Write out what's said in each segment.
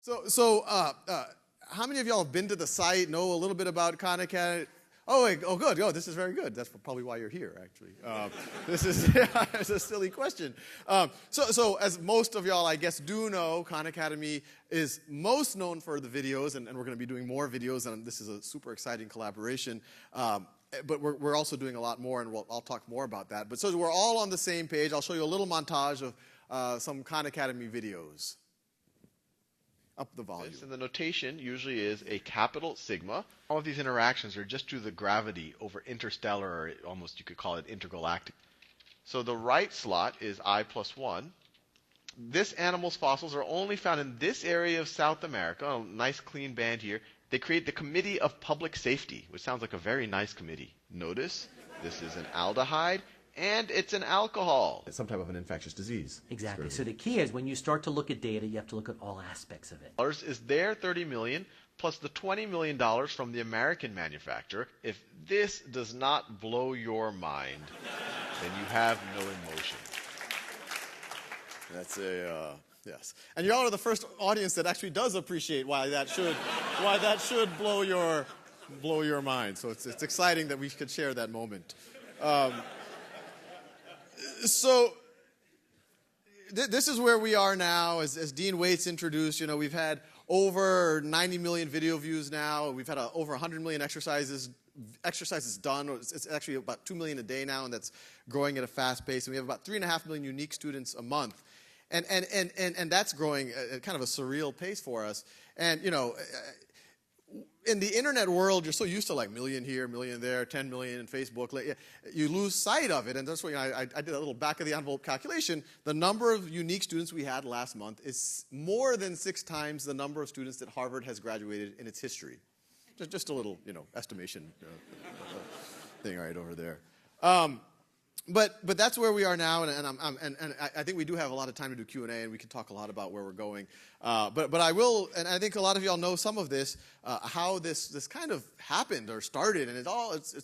How many of y'all have been to the site, know a little bit about Khan Academy? Oh, wait, oh, good. Oh, this is very good. That's probably why you're here, actually. This is it's a silly question. So as most of y'all, I guess, do know, Khan Academy is most known for the videos, and we're going to be doing more videos, and this is a super exciting collaboration. But we're also doing a lot more, and I'll talk more about that. But so we're all on the same page. I'll show you a little montage of some Khan Academy videos. Up the volume. And the notation usually is a capital sigma. All of these interactions are just due to the gravity over interstellar, or almost you could call it intergalactic. So the right slot is I plus 1. This animal's fossils are only found in this area of South America, a nice clean band here. They create the Committee of Public Safety, which sounds like a very nice committee. Notice, this is an aldehyde, and it's an alcohol. It's some type of an infectious disease. Exactly. So the key is when you start to look at data, you have to look at all aspects of it. Is their $30 million plus the $20 million from the American manufacturer. If this does not blow your mind, then you have no emotion. That's yes. And y'all are the first audience that actually does appreciate why that should blow your mind. So it's exciting that we could share that moment. So this is where we are now. As Dean Waits introduced, we've had over 90 million video views now. We've had over 100 million exercises done. It's actually about 2 million a day now, and that's growing at a fast pace. And we have about 3.5 million unique students a month. And that's growing at kind of a surreal pace for us. And, in the internet world, you're so used to like million here, million there, 10 million in Facebook. You lose sight of it, and that's why I did a little back-of-the-envelope calculation. The number of unique students we had last month is more than 6 times the number of students that Harvard has graduated in its history. Just a little, estimation thing right over there. But that's where we are now, and I think we do have a lot of time to do Q&A, and we can talk a lot about where we're going. But I will, and I think a lot of y'all know some of this, how this kind of happened or started, and it's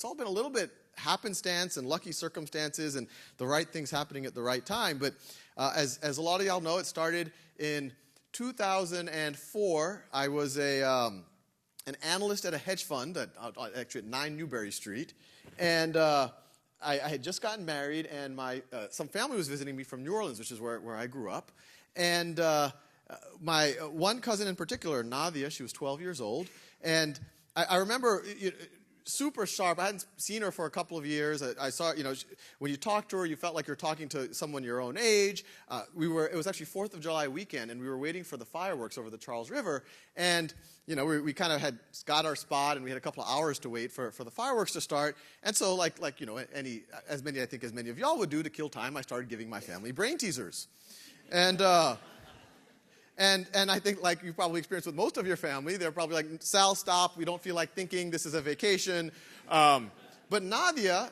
all been a little bit happenstance and lucky circumstances and the right things happening at the right time. But as a lot of y'all know, it started in 2004. I was an analyst at a hedge fund actually at 9 Newberry Street, and I had just gotten married, and some family was visiting me from New Orleans, which is where I grew up. And my one cousin in particular, Nadia, she was 12 years old. And I remember super sharp. I hadn't seen her for a couple of years. I saw, when you talked to her, you felt like you're talking to someone your own age. It was actually 4th of July weekend, and we were waiting for the fireworks over the Charles River. And we kind of had got our spot, and we had a couple of hours to wait for the fireworks to start. And so, as many of y'all would do to kill time, I started giving my family brain teasers. And I think, like you've probably experienced with most of your family, they're probably like, Sal, stop. We don't feel like thinking. This is a vacation. But Nadia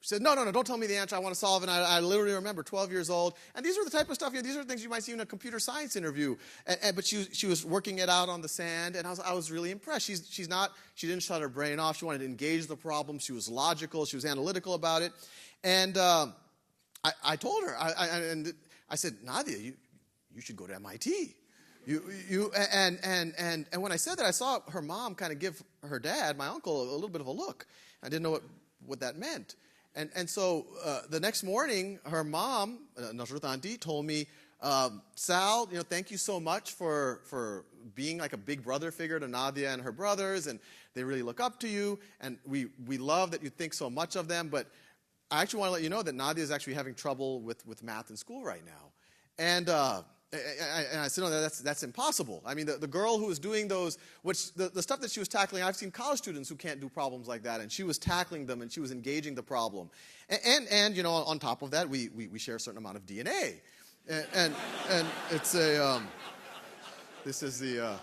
said, no, don't tell me the answer. I want to solve it. And I literally remember 12 years old. And these are the type of stuff, these are things you might see in a computer science interview. But she was working it out on the sand, and I was really impressed. She didn't shut her brain off. She wanted to engage the problem. She was logical. She was analytical about it. And I told her, I said, Nadia, you should go to MIT. And when I said that, I saw her mom kind of give her dad, my uncle, a little bit of a look. I didn't know what that meant. And so the next morning, her mom, Nasrut Auntie, told me, Sal, thank you so much for being like a big brother figure to Nadia and her brothers, and they really look up to you, and we love that you think so much of them, but I actually want to let you know that Nadia is actually having trouble with math in school right now. And I said, no, that's impossible. I mean, the girl who was doing those, the stuff that she was tackling, I've seen college students who can't do problems like that, and she was tackling them, and she was engaging the problem. And on top of that, we share a certain amount of DNA. And it's this is the,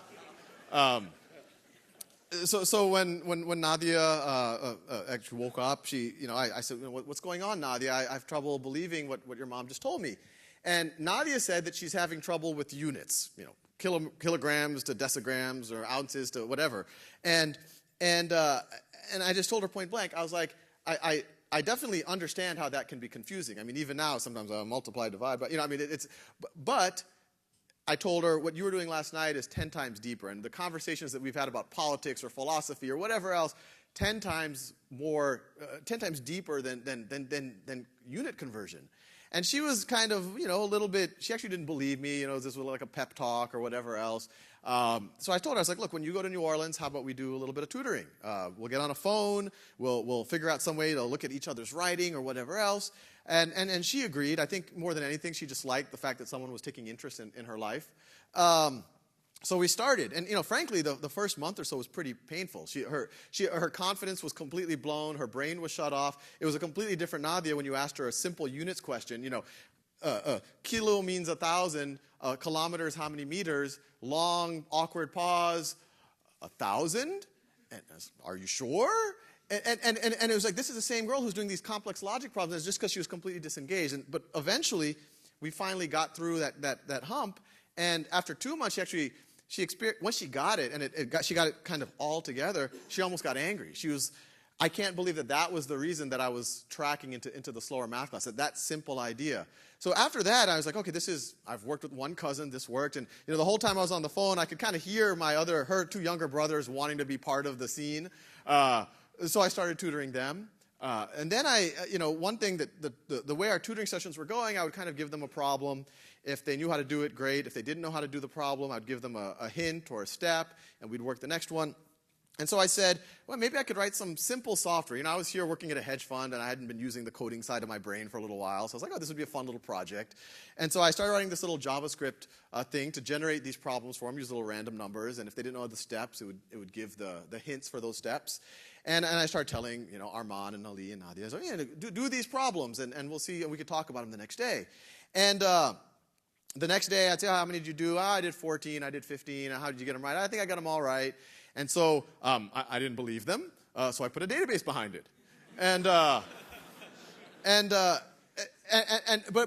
so when Nadia actually woke up, I said, what's going on, Nadia? I have trouble believing what your mom just told me. And Nadia said that she's having trouble with units, kilograms to decigrams or ounces to whatever. And I just told her point blank, I was like, I definitely understand how that can be confusing. I mean, even now, sometimes I multiply, divide, but, but I told her, what you were doing last night is 10 times deeper. And the conversations that we've had about politics or philosophy or whatever else, 10 times more, 10 times deeper than unit conversion. And she was kind of, a little bit, she actually didn't believe me, this was like a pep talk or whatever else. So I told her, I was like, look, when you go to New Orleans, how about we do a little bit of tutoring? We'll get on a phone, we'll figure out some way to look at each other's writing or whatever else. And she agreed. I think more than anything, she just liked the fact that someone was taking interest in her life. So we started, and frankly, the first month or so was pretty painful. Her confidence was completely blown. Her brain was shut off. It was a completely different Nadia when you asked her a simple units question. Kilo means 1,000. Kilometers, how many meters? Long, awkward pause. 1,000? And are you sure? And it was like, this is the same girl who's doing these complex logic problems. It's just because she was completely disengaged. But eventually, we finally got through that hump. And after 2 months, she experienced, once she got it, and she got it kind of all together, she almost got angry. I can't believe that was the reason that I was tracking into the slower math class, that simple idea. So after that, I was like, okay, I've worked with one cousin, this worked. And the whole time I was on the phone, I could kind of hear her 2 younger brothers wanting to be part of the scene. So I started tutoring them. And then one thing that the way our tutoring sessions were going, I would kind of give them a problem. If they knew how to do it, great. If they didn't know how to do the problem, I'd give them a hint or a step, and we'd work the next one. And so I said, well, maybe I could write some simple software. I was here working at a hedge fund, and I hadn't been using the coding side of my brain for a little while. So I was like, oh, this would be a fun little project. And so I started writing this little JavaScript thing to generate these problems for them, use little random numbers. And if they didn't know the steps, it would give the hints for those steps. And I started telling, Arman and Ali and Nadia, so, do these problems, and we'll see, and we could talk about them the next day. And the next day, I'd say, how many did you do? I did 14, I did 15. How did you get them right? I think I got them all right. And so I didn't believe them, so I put a database behind it. But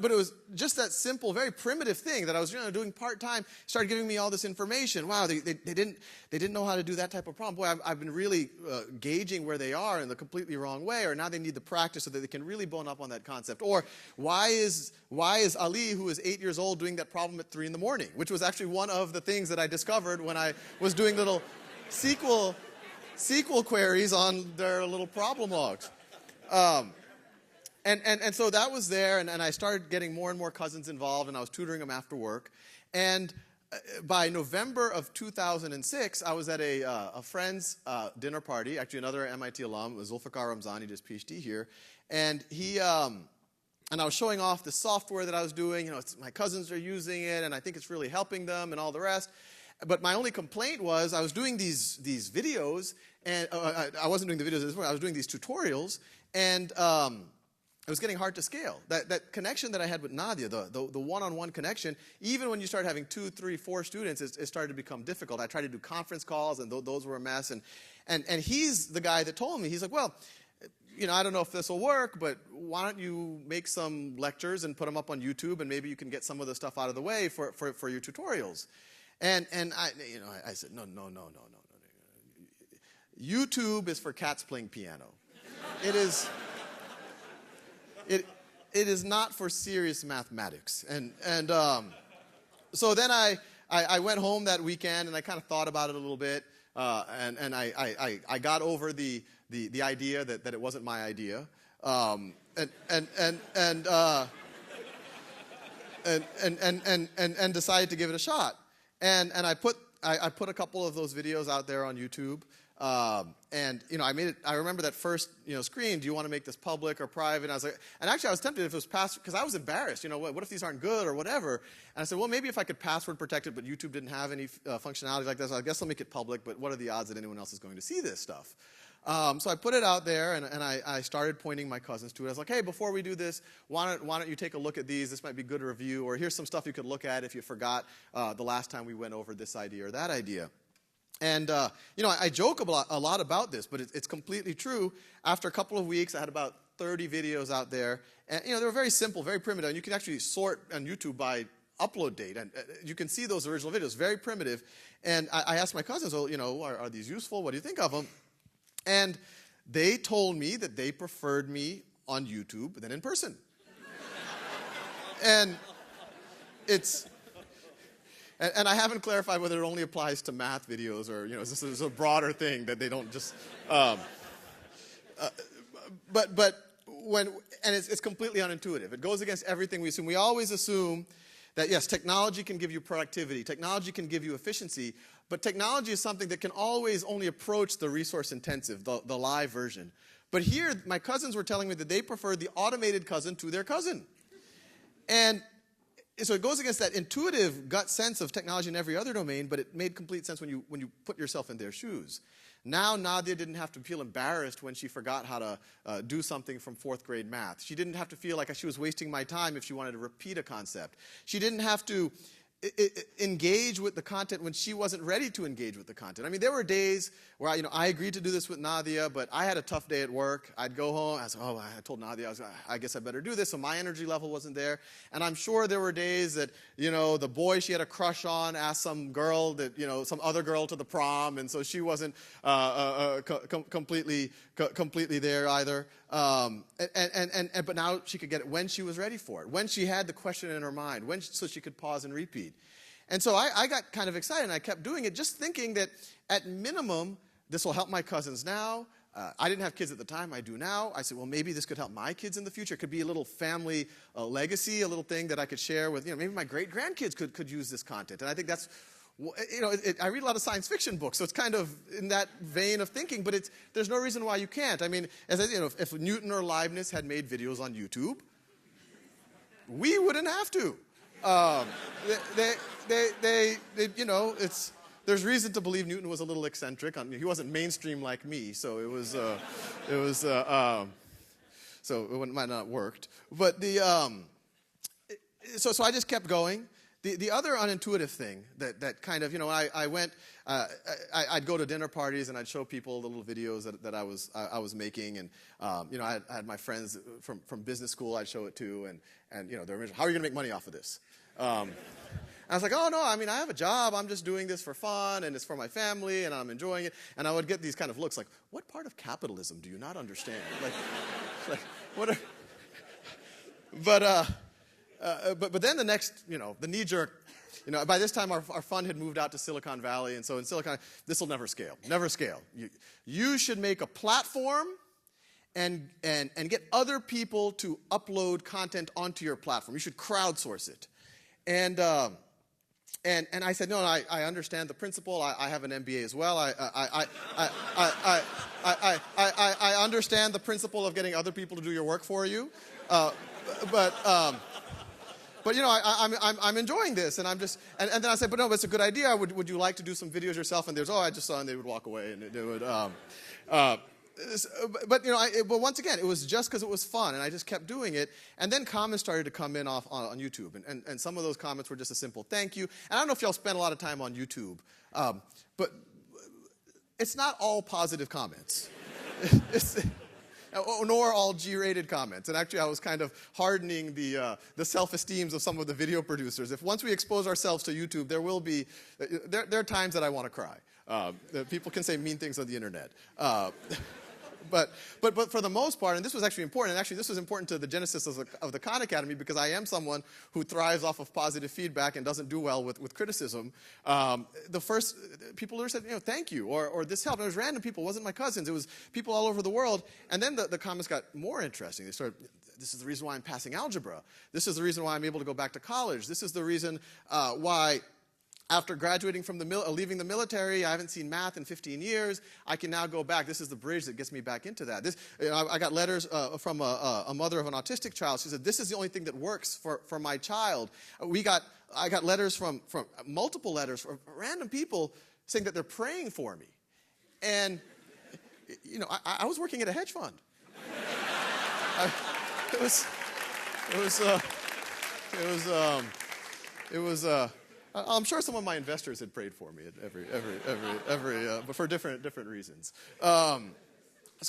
it was just that simple, very primitive thing that I was doing part-time, started giving me all this information. Wow, they didn't know how to do that type of problem. Boy, I've been really gauging where they are in the completely wrong way, or now they need the practice so that they can really bone up on that concept. Or why is Ali, who is 8 years old, doing that problem at 3 in the morning, which was actually one of the things that I discovered when I was doing little SQL queries on their little problem logs. And so that was there, and I started getting more and more cousins involved, and I was tutoring them after work. And by November of 2006, I was at a friend's dinner party, actually another MIT alum, Zulfikar Ramzani, he did his PhD here. And and I was showing off the software that I was doing. My cousins are using it, and I think it's really helping them and all the rest. But my only complaint was I was doing these videos, and I wasn't doing the videos at this point. I was doing these tutorials, and it was getting hard to scale. That connection that I had with Nadia, the one-on-one connection, even when you start having 2, 3, 4 students, it started to become difficult. I tried to do conference calls, and those were a mess. And he's the guy that told me, he's like, well, I don't know if this will work, but why don't you make some lectures and put them up on YouTube, and maybe you can get some of the stuff out of the way for your tutorials. And I said, no. YouTube is for cats playing piano. It is not for serious mathematics. And so then I went home that weekend, and I kind of thought about it a little bit, and I got over the idea that it wasn't my idea, and decided to give it a shot. And I put a couple of those videos out there on YouTube. I made it. I remember that first, screen. Do you want to make this public or private? And I was like, and actually, I was tempted if it was password, because I was embarrassed. What if these aren't good or whatever? And I said, well, maybe if I could password protect it, but YouTube didn't have any functionality like this. So I guess I'll make it public. But what are the odds that anyone else is going to see this stuff? So I put it out there, and I started pointing my cousins to it. I was like, hey, before we do this, why don't you take a look at these? This might be good to review. Or here's some stuff you could look at if you forgot the last time we went over this idea or that idea. And, I joke a lot about this, but it's completely true. After a couple of weeks, I had about 30 videos out there. And, they were very simple, very primitive. And you can actually sort on YouTube by upload date. And you can see those original videos, very primitive. And I asked my cousins, well, are these useful? What do you think of them? And they told me that they preferred me on YouTube than in person. And And I haven't clarified whether it only applies to math videos or, this is a broader thing that they don't just. But it's completely unintuitive. It goes against everything we assume. We always assume that, yes, technology can give you productivity. Technology can give you efficiency. But technology is something that can always only approach the resource-intensive, the live version. But here, my cousins were telling me that they prefer the automated cousin to their cousin. And so it goes against that intuitive gut sense of technology in every other domain, but it made complete sense when you put yourself in their shoes. Now Nadia didn't have to feel embarrassed when she forgot how to do something from 4th grade math. She didn't have to feel like she was wasting my time if she wanted to repeat a concept. She didn't have to engage with the content when she wasn't ready to engage with the content. I mean, there were days where I agreed to do this with Nadia, but I had a tough day at work. I'd go home. I said, I told Nadia, I guess I better do this. So my energy level wasn't there. And I'm sure there were days that, the boy she had a crush on asked some girl that, some other girl to the prom, and so she wasn't completely there either. But now she could get it when she was ready for it, when she had the question in her mind, so she could pause and repeat. And so I got kind of excited, and I kept doing it, just thinking that at minimum, this will help my cousins now. I didn't have kids at the time. I do now. I said, well, maybe this could help my kids in the future. It could be a little family legacy, a little thing that I could share with, maybe my great-grandkids could use this content. And I think that's, I read a lot of science fiction books, so it's kind of in that vein of thinking, but there's no reason why you can't. I mean, if Newton or Leibniz had made videos on YouTube, we wouldn't have to. There's reason to believe Newton was a little eccentric. He wasn't mainstream like me, so so it might not have worked. But so I just kept going. The other unintuitive thing that kind of, I went, I'd go to dinner parties and I'd show people the little videos that I was making, and I had my friends from business school I'd show it to, and they were, how are you going to make money off of this? I was like, oh, no, I have a job. I'm just doing this for fun, and it's for my family, and I'm enjoying it. And I would get these kind of looks like, what part of capitalism do you not understand? like what are... But then the next, the knee-jerk, by this time our fund had moved out to Silicon Valley, and so in Silicon, this will never scale, never scale. You should make a platform and get other people to upload content onto your platform. You should crowdsource it. And I said, no, I understand the principle. I have an MBA as well. I understand the principle of getting other people to do your work for you. But I'm enjoying this, and and then I said, but no, but it's a good idea. Would you like to do some videos yourself? And there's, I just saw, and they would walk away, and they would. But once again, it was just because it was fun, and I just kept doing it. And then comments started to come in on YouTube, and some of those comments were just a simple thank you. And I don't know if y'all spend a lot of time on YouTube, but it's not all positive comments. Nor all G-rated comments. And actually, I was kind of hardening the self-esteems of some of the video producers. If once we expose ourselves to YouTube, there are times that I want to cry. People can say mean things on the internet. But for the most part, and this was actually important, and actually this was important to the genesis of the Khan Academy, because I am someone who thrives off of positive feedback and doesn't do well with criticism. The first people who said, thank you, or this helped. And it was random people. It wasn't my cousins. It was people all over the world. And then the comments got more interesting. They started, this is the reason why I'm passing algebra. This is the reason why I'm able to go back to college. This is the reason why, after graduating from leaving the military, I haven't seen math in 15 years. I can now go back. This is the bridge that gets me back into that. I got letters from a mother of an autistic child. She said, this is the only thing that works for my child. I got letters from multiple letters from random people saying that they're praying for me. And, I was working at a hedge fund. I'm sure some of my investors had prayed for me but for different reasons. So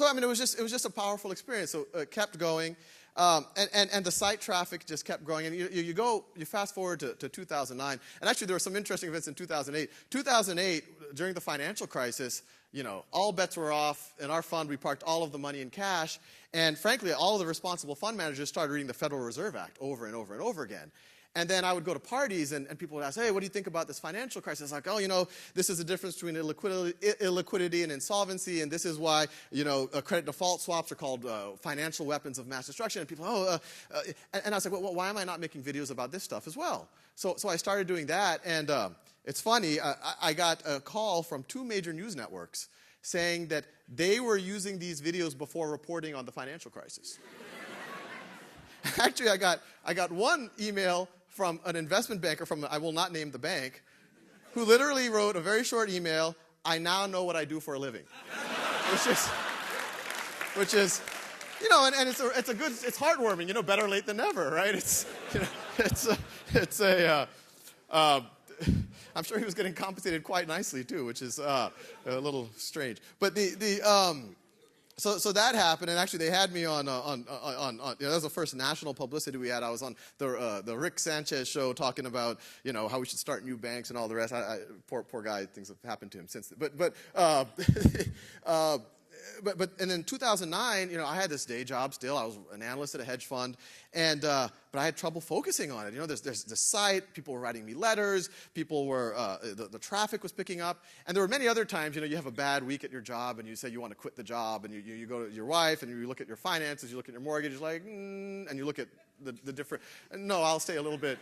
it was just a powerful experience. So it kept going, and the site traffic just kept growing. And you fast forward to 2009, and actually there were some interesting events in 2008. 2008, during the financial crisis, all bets were off. In our fund, we parked all of the money in cash, and frankly, all of the responsible fund managers started reading the Federal Reserve Act over and over and over again. And then I would go to parties, and people would ask, hey, what do you think about this financial crisis? Like, oh, you know, this is the difference between illiquidity and insolvency, and this is why, you know, credit default swaps are called financial weapons of mass destruction. And people, and I was like, well, why am I not making videos about this stuff as well? So I started doing that, and it's funny, I got a call from 2 major news networks saying that they were using these videos before reporting on the financial crisis. Actually, I got one email from an investment banker from, I will not name the bank, who literally wrote a very short email, I now know what I do for a living. which is, you know, and it's heartwarming, you know, better late than never, right? It's, you know, I'm sure he was getting compensated quite nicely too, which is a little strange. But so that happened, and actually they had me on you know, that was the first national publicity we had. I was on the Rick Sanchez show talking about, you know, how we should start new banks and all the rest. Poor guy, things have happened to him since then. But and in 2009, you know, I had this day job still. I was an analyst at a hedge fund, and but I had trouble focusing on it. You know, there's the site. People were writing me letters. People were the traffic was picking up, and there were many other times. You know, you have a bad week at your job, and you say you want to quit the job, and you go to your wife, and you look at your finances, you look at your mortgage, you're like, and you look at the different. No, I'll stay a little bit.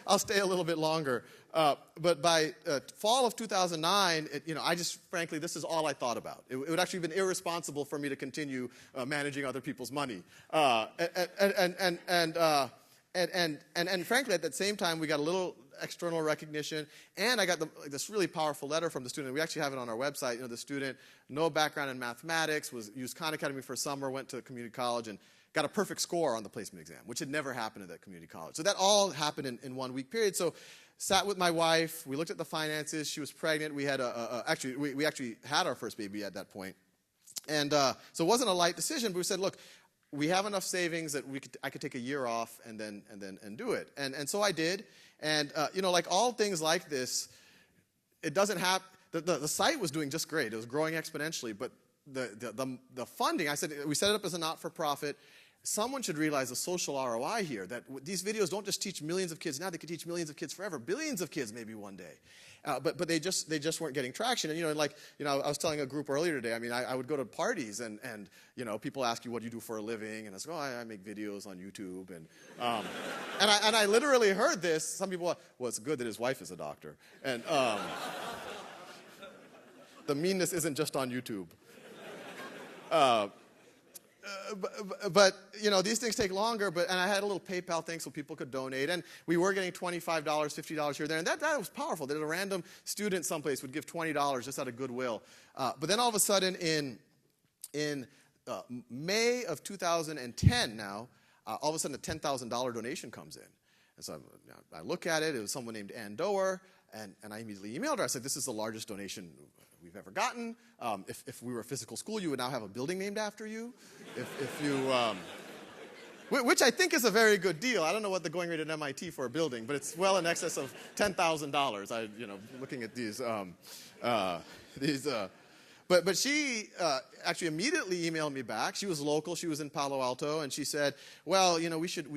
I'll stay a little bit longer. But by fall of 2009, you know, I just, frankly, this is all I thought about. It would actually have been irresponsible for me to continue managing other people's money. And frankly, at that same time, we got a little external recognition, and I got this really powerful letter from the student. We actually have it on our website. You know, the student, no background in mathematics, used Khan Academy for summer, went to community college, and got a perfect score on the placement exam, which had never happened at that community college. So that all happened in 1 week period. So sat with my wife. We looked at the finances. She was pregnant. We had we actually had our first baby at that point. And so it wasn't a light decision, but we said, look, we have enough savings that I could take a year off and do it. And so I did. And you know, like all things like this, it doesn't have the site was doing just great. It was growing exponentially, but the funding, we set it up as a not-for-profit. Someone should realize the social ROI here, that these videos don't just teach millions of kids now, they could teach millions of kids forever, billions of kids maybe one day. But they just weren't getting traction. And you know, I was telling a group earlier today, I mean, I would go to parties and you know, people ask you, what do you do for a living? And I say, I make videos on YouTube. And I literally heard this. Some people, well, it's good that his wife is a doctor. And the meanness isn't just on YouTube. But you know, these things take longer. And I had a little PayPal thing so people could donate, and we were getting $25, $50 here or there, and that was powerful. That a random student someplace would give $20 just out of goodwill. But then all of a sudden, in May of 2010, now all of a sudden a $10,000 donation comes in, and so I look at it. It was someone named Ann Doer, and I immediately emailed her. I said, "This is the largest donation we've ever gotten. If we were a physical school, you would now have a building named after you. If you, which I think is a very good deal. I don't know what the going rate at MIT for a building, but it's well in excess of $10,000. You know, looking at these, but she actually immediately emailed me back. She was local. She was in Palo Alto, and she said, "Well, you know, we should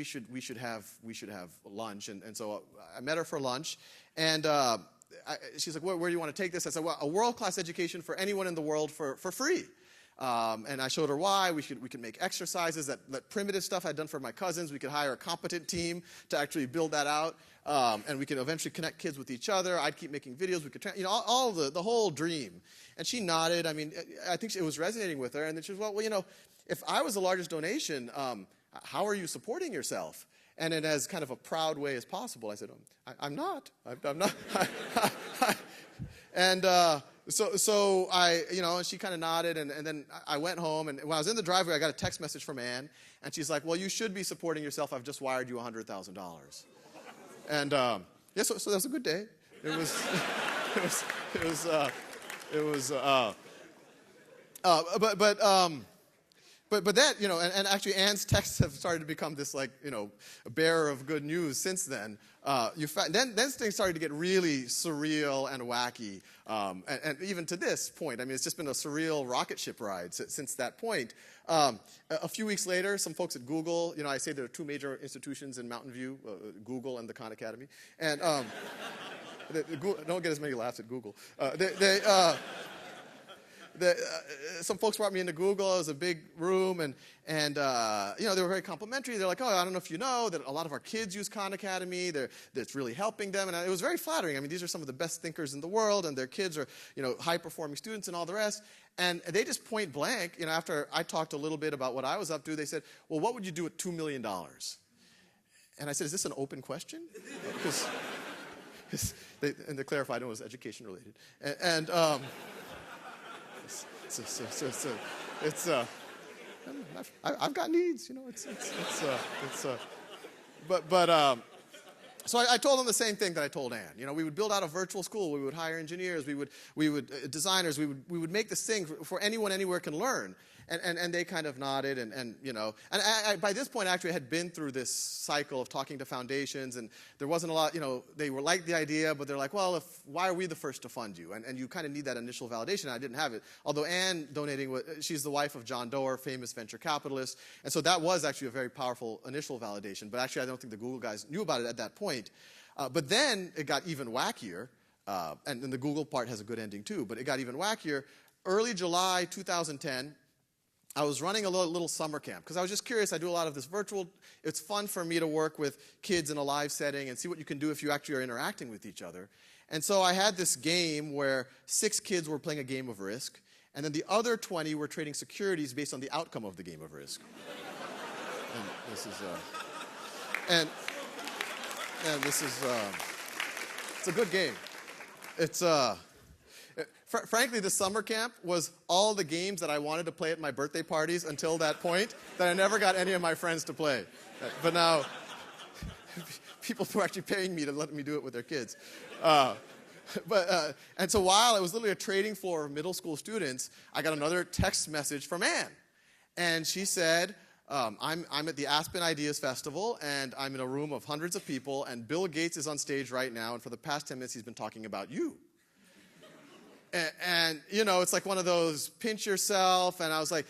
have lunch." And so I met her for lunch, and. She's like, where do you want to take this? I said, well, a world-class education for anyone in the world for free. And I showed her why. We could make exercises, that primitive stuff I'd done for my cousins. We could hire a competent team to actually build that out. And we could eventually connect kids with each other. I'd keep making videos. We could, you know, all the whole dream. And she nodded. I mean, I think it was resonating with her. And then she was, well, you know, if I was the largest donation, how are you supporting yourself? And in as kind of a proud way as possible, I said, I'm not. I'm not. And so I, you know, and she kind of nodded, and then I went home, and when I was in the driveway, I got a text message from Ann, and she's like, well, you should be supporting yourself. I've just wired you $100,000. And yeah, so that was a good day. It was, but that, and actually Anne's texts have started to become this a bearer of good news since then. Then things started to get really surreal and wacky, and even to this point, I mean, it's just been a surreal rocket ship ride since that point. A few weeks later, some folks at Google, I say there are two major institutions in Mountain View, Google and the Khan Academy, and don't get as many laughs at Google. Some folks brought me into Google. It was a big room, and they were very complimentary. They're like, oh, I don't know if you know that a lot of our kids use Khan Academy. That's really helping them, and it was very flattering. I mean, these are some of the best thinkers in the world, and their kids are, high-performing students and all the rest. And they just point blank, after I talked a little bit about what I was up to, they said, well, what would you do with $2 million? And I said, is this an open question? Because they clarified it was education related, I've got needs, So I told them the same thing that I told Anne. We would build out a virtual school. We would hire engineers. We would designers. We would make this thing for anyone anywhere can learn. And they kind of nodded, and I by this point actually had been through this cycle of talking to foundations, and there wasn't a lot, they were like the idea, but they're like, well, why are we the first to fund you? And you kind of need that initial validation. I didn't have it. Although Anne donating, she's the wife of John Doerr, famous venture capitalist, and so that was actually a very powerful initial validation. But actually, I don't think the Google guys knew about it at that point. But then it got even wackier, and the Google part has a good ending too. But it got even wackier. Early July 2010. I was running a little summer camp because I was just curious. I do a lot of this virtual. It's fun for me to work with kids in a live setting and see what you can do if you actually are interacting with each other. And so I had this game where 6 kids were playing a game of Risk, and then the other 20 were trading securities based on the outcome of the game of Risk. And this is it's a good game. It's Frankly, the summer camp was all the games that I wanted to play at my birthday parties until that point that I never got any of my friends to play. But now, people were actually paying me to let me do it with their kids. And so while it was literally a trading floor of middle school students, I got another text message from Anne. And she said, I'm at the Aspen Ideas Festival, and I'm in a room of hundreds of people, and Bill Gates is on stage right now, and for the past 10 minutes he's been talking about you. And it's like one of those pinch yourself, and I was like,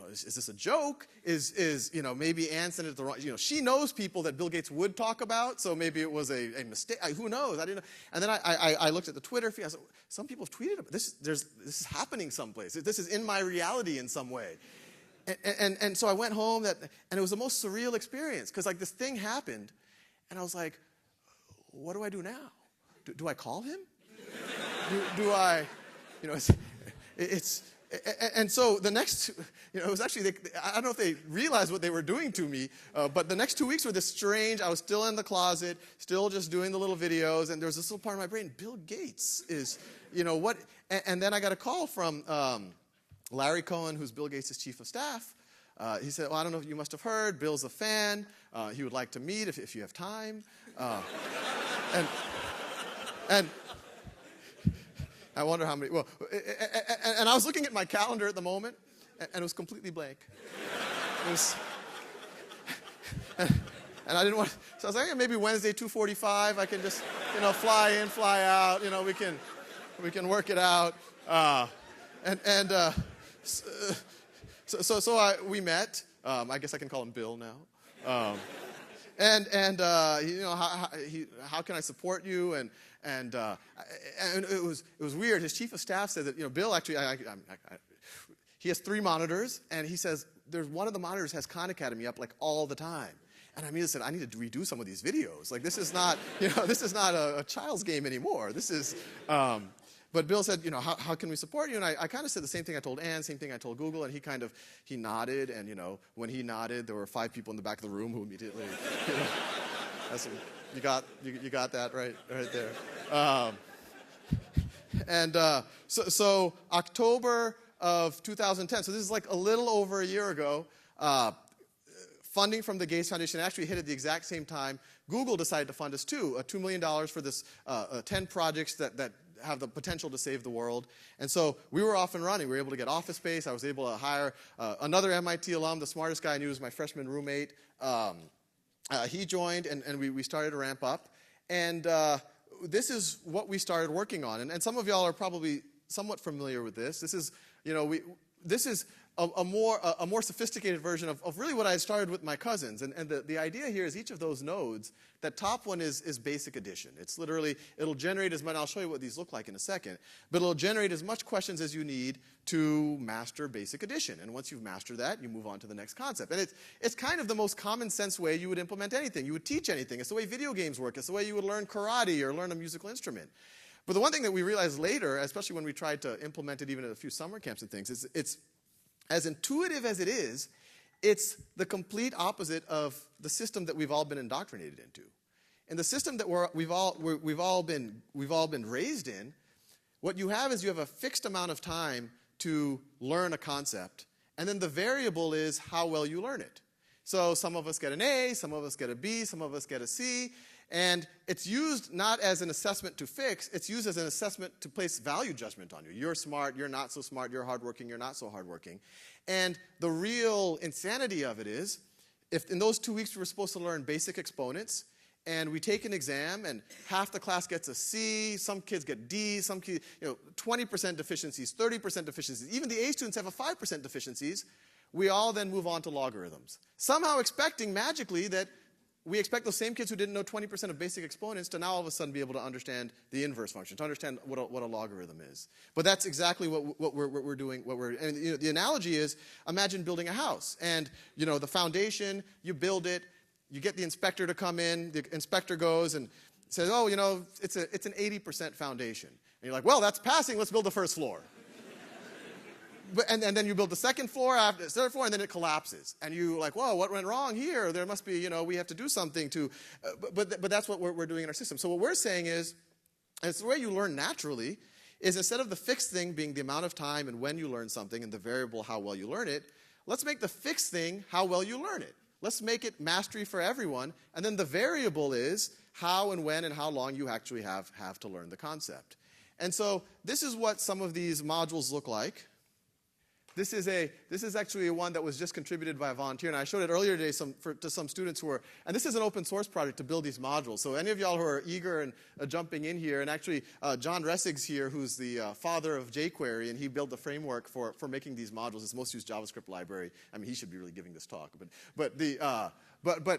is this a joke? Is maybe Anne sent it the wrong, she knows people that Bill Gates would talk about, so maybe it was a mistake. Who knows? I didn't know. And then I looked at the Twitter feed. I said, some people have tweeted about this. This is happening someplace. This is in my reality in some way. And so I went home, and it was the most surreal experience because this thing happened, and I was like, what do I do now? Do I call him? Do I? And so the next, it was actually, I don't know if they realized what they were doing to me, but the next 2 weeks were this strange, I was still in the closet, still just doing the little videos, and there was this little part of my brain, Bill Gates is, what, and then I got a call from Larry Cohen, who's Bill Gates' chief of staff. He said, well, I don't know if you must have heard, Bill's a fan, he would like to meet if you have time. And I wonder how many, and I was looking at my calendar at the moment, and it was completely blank. It was, and I didn't want, so I was like, maybe Wednesday, 2:45, I can just, fly in, fly out, we can work it out. So we met, I guess I can call him Bill now. How can I support you? And it was weird. His chief of staff said that Bill actually he has 3 monitors, and he says there's one of the monitors has Khan Academy up all the time. And I immediately said, I need to redo some of these videos. This is not this is not a child's game anymore. This is. But Bill said, how can we support you? And I kind of said the same thing I told Anne, same thing I told Google, and he nodded, and when he nodded, there were 5 people in the back of the room who immediately, you got that right there. So October of 2010, so this is a little over a year ago, funding from the Gates Foundation actually hit at the exact same time. Google decided to fund us too, $2 million for this 10 projects that have the potential to save the world. And so we were off and running. We were able to get office space. I was able to hire another MIT alum, the smartest guy I knew was my freshman roommate. He joined, and we started to ramp up. And this is what we started working on. And some of y'all are probably somewhat familiar with this. This is, this is a more sophisticated version of really what I started with my cousins. And the idea here is each of those nodes, that top one is basic addition. It's literally, it'll generate as much, I'll show you what these look like in a second, but it'll generate as much questions as you need to master basic addition. And once you've mastered that, you move on to the next concept. And it's kind of the most common sense way you would implement anything. You would teach anything. It's the way video games work. It's the way you would learn karate or learn a musical instrument. But the one thing that we realized later, especially when we tried to implement it even at a few summer camps and things, is it's as intuitive as it is, it's the complete opposite of the system that we've all been indoctrinated into. In the system that we've all been raised in, what you have is you have a fixed amount of time to learn a concept, and then the variable is how well you learn it. So some of us get an A, some of us get a B, some of us get a C, and it's used not as an assessment to fix, it's used as an assessment to place value judgment on you. You're smart, you're not so smart, you're hardworking, you're not so hardworking. And the real insanity of it is, if in those 2 weeks we were supposed to learn basic exponents, and we take an exam, and half the class gets a C, some kids get D's, some kids, 20% deficiencies, 30% deficiencies. Even the A students have a 5% deficiencies. We all then move on to logarithms, somehow expecting magically that we expect those same kids who didn't know 20% of basic exponents to now all of a sudden be able to understand the inverse function, to understand what a logarithm is. But that's exactly what we're doing. And the analogy is, imagine building a house. And the foundation, you build it, you get the inspector to come in, the inspector goes and says, oh, it's an 80% foundation. And you're like, well, that's passing, let's build the first floor. And then you build the second floor, after the third floor, and then it collapses. And you're like, whoa, what went wrong here? There must be, we have to do something to, but that's what we're doing in our system. So what we're saying is, and it's the way you learn naturally, is instead of the fixed thing being the amount of time and when you learn something and the variable how well you learn it, let's make the fixed thing how well you learn it. Let's make it mastery for everyone, and then the variable is how and when and how long you actually have to learn the concept. And so this is what some of these modules look like. This is actually one that was just contributed by a volunteer, and I showed it earlier today to some students who are, and this is an open source project to build these modules. So any of y'all who are eager and jumping in here, and actually John Ressig's here, who's the father of jQuery, and he built the framework for making these modules. It's the most used JavaScript library. I mean, he should be really giving this talk, but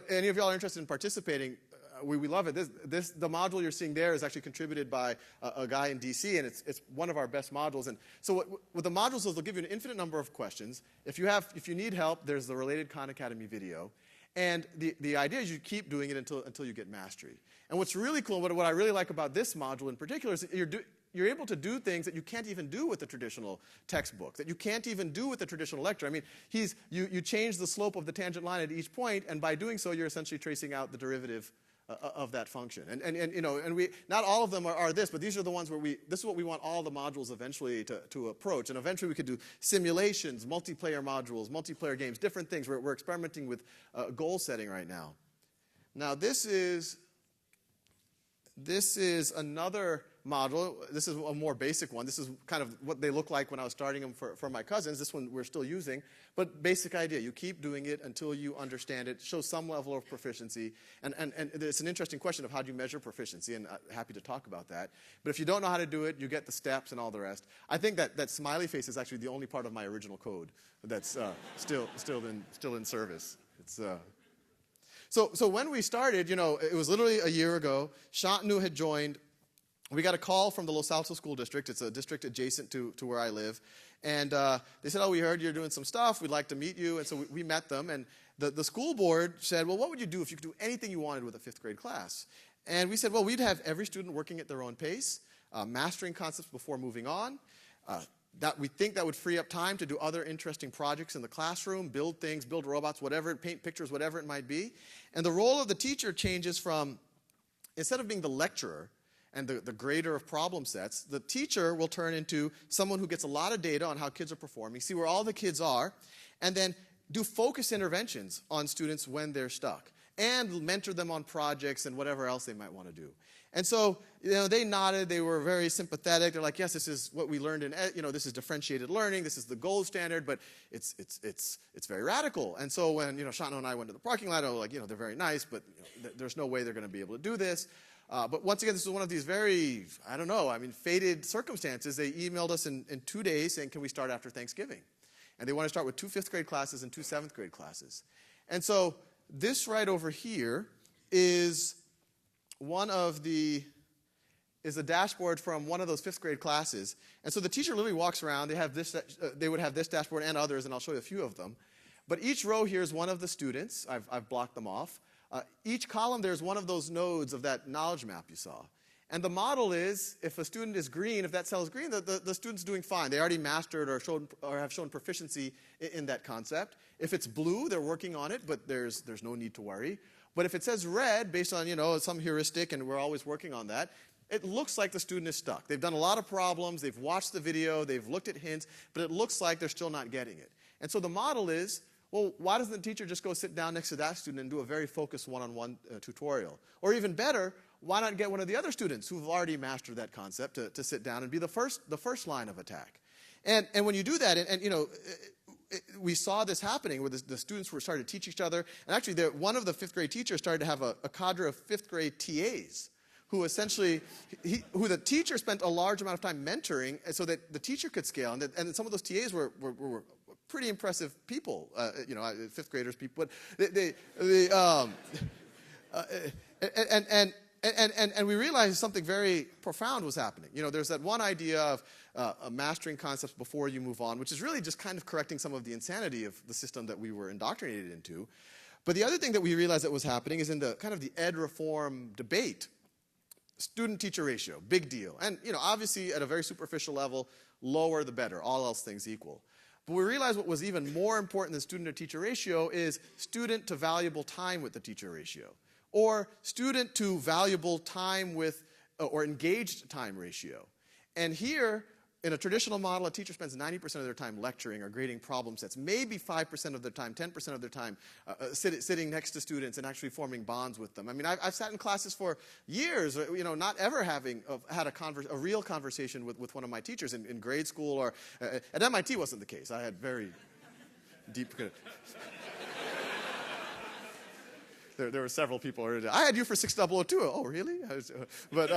any of y'all are interested in participating, we love it. The module you're seeing there is actually contributed by a guy in DC, and it's one of our best modules. And so what the modules is, they'll give you an infinite number of questions. If you need help, there's the Related Khan Academy video. And the idea is you keep doing it until you get mastery. And what's really cool, and what I really like about this module in particular, is that you're able to do things that you can't even do with the traditional textbook, that you can't even do with the traditional lecture. I mean, you change the slope of the tangent line at each point, and by doing so, you're essentially tracing out the derivative of that function. And we, not all of them are this, but these are the ones where this is what we want all the modules eventually to approach. And eventually we could do simulations, multiplayer modules, multiplayer games, different things. We're experimenting with goal setting right now. Now this is another module. This is a more basic one. This is kind of what they look like when I was starting them for my cousins. This one we're still using. But basic idea, you keep doing it until you understand it, show some level of proficiency. And it's an interesting question of how do you measure proficiency, and I'm happy to talk about that. But if you don't know how to do it, you get the steps and all the rest. I think that smiley face is actually the only part of my original code that's still in service. It's So when we started, it was literally a year ago. Shantanu had joined. We got a call from the Los Altos School District. It's a district adjacent to where I live. And they said, oh, we heard you're doing some stuff. We'd like to meet you. And so we met them. And the school board said, well, what would you do if you could do anything you wanted with a fifth grade class? And we said, well, we'd have every student working at their own pace, mastering concepts before moving on. That we think that would free up time to do other interesting projects in the classroom, build things, build robots, whatever, paint pictures, whatever it might be. And the role of the teacher changes from, instead of being the lecturer and the grader of problem sets, the teacher will turn into someone who gets a lot of data on how kids are performing, see where all the kids are, and then do focused interventions on students when they're stuck. and mentor them on projects and whatever else they might want to do. And so, they nodded. They were very sympathetic. They're like, yes, this is what we learned in, this is differentiated learning. This is the gold standard, but it's very radical. And so when, Shantanu and I went to the parking lot, I was like, they're very nice, but there's no way they're going to be able to do this. But once again, this is one of these very, fated circumstances. They emailed us in 2 days saying, can we start after Thanksgiving? And they want to start with 2 5th grade classes and 2 7th grade classes. And so this right over here is a dashboard from one of those 5th grade classes. And so the teacher literally walks around. They would have this dashboard and others, and I'll show you a few of them. But each row here is one of the students. I've blocked them off. Each column, there's one of those nodes of that knowledge map you saw. And the model is, if a student is green, if that cell is green, the student's doing fine. They already mastered or have shown proficiency in that concept. If it's blue, they're working on it, but there's no need to worry. But if it says red, based on some heuristic, and we're always working on that, it looks like the student is stuck. They've done a lot of problems. They've watched the video. They've looked at hints, but it looks like they're still not getting it. And so the model is, well, why doesn't the teacher just go sit down next to that student and do a very focused one-on-one tutorial? Or even better, why not get one of the other students who've already mastered that concept to sit down and be the first line of attack? And when you do that, we saw this happening where the students were starting to teach each other. And actually, one of the 5th grade teachers started to have a cadre of 5th grade TAs who essentially, who the teacher spent a large amount of time mentoring so that the teacher could scale. And some of those TAs were pretty impressive people, 5th graders, people. But and we realized something very profound was happening. There's that one idea of mastering concepts before you move on, which is really just kind of correcting some of the insanity of the system that we were indoctrinated into. But the other thing that we realized that was happening is in the kind of the ed reform debate, student-teacher ratio, big deal. And obviously at a very superficial level, lower the better, all else things equal. But we realized what was even more important than student-to-teacher ratio is student to valuable time with the teacher ratio, or student to valuable time with, or engaged time ratio. And here, in a traditional model, a teacher spends 90% of their time lecturing or grading problem sets, maybe 5% of their time, 10% of their time sitting next to students and actually forming bonds with them. I've sat in classes for years, not ever having had a real conversation with one of my teachers in grade school, or at MIT wasn't the case. I had very deep... There were several people. I had you for 6002. Oh, really? But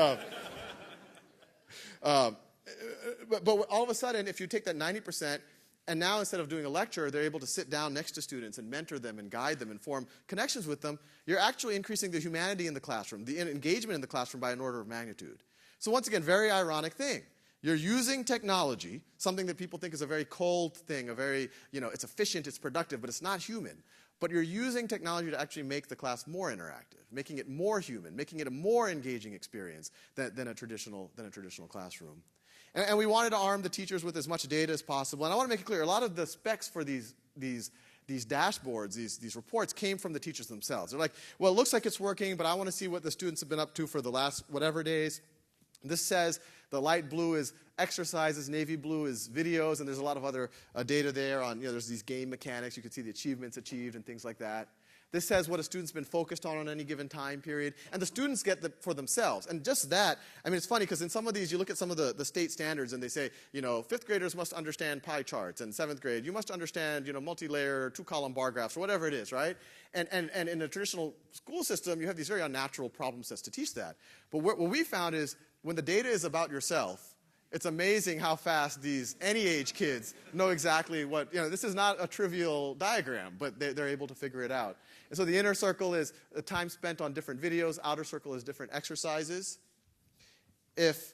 all of a sudden, if you take that 90%, and now instead of doing a lecture, they're able to sit down next to students and mentor them and guide them and form connections with them, you're actually increasing the humanity in the classroom, the engagement in the classroom by an order of magnitude. So once again, very ironic thing. You're using technology, something that people think is a very cold thing, it's efficient, it's productive, but it's not human. But you're using technology to actually make the class more interactive, making it more human, making it a more engaging experience than a traditional classroom. And we wanted to arm the teachers with as much data as possible. And I want to make it clear, a lot of the specs for these dashboards, these reports, came from the teachers themselves. They're like, well, it looks like it's working, but I want to see what the students have been up to for the last whatever days. This says the light blue is exercises, navy blue is videos, and there's a lot of other data there on, there's these game mechanics. You can see the achievements achieved and things like that. This says what a student's been focused on any given time period, and the students get that for themselves. And just that, it's funny because in some of these, you look at some of the state standards and they say, 5th graders must understand pie charts, and 7th grade, you must understand, multi-layer, 2-column bar graphs, or whatever it is, right? And in a traditional school system, you have these very unnatural problem sets to teach that. But what we found is when the data is about yourself, it's amazing how fast these any age kids know exactly what, this is not a trivial diagram, but they're able to figure it out. And so the inner circle is the time spent on different videos. Outer circle is different exercises. If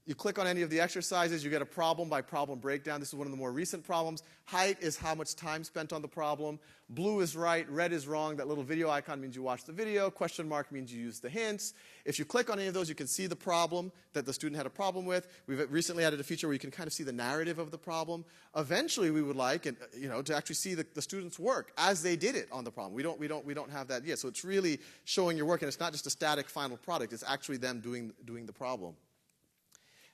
you click on any of the exercises, you get a problem by problem breakdown. This is one of the more recent problems. Height is how much time spent on the problem. Blue is right, red is wrong. That little video icon means you watched the video. Question mark means you used the hints. If you click on any of those, you can see the problem that the student had a problem with. We've recently added a feature where you can kind of see the narrative of the problem. Eventually, we would like, to actually see the students' work as they did it on the problem. We don't have that yet. So it's really showing your work, and it's not just a static final product. It's actually them doing the problem.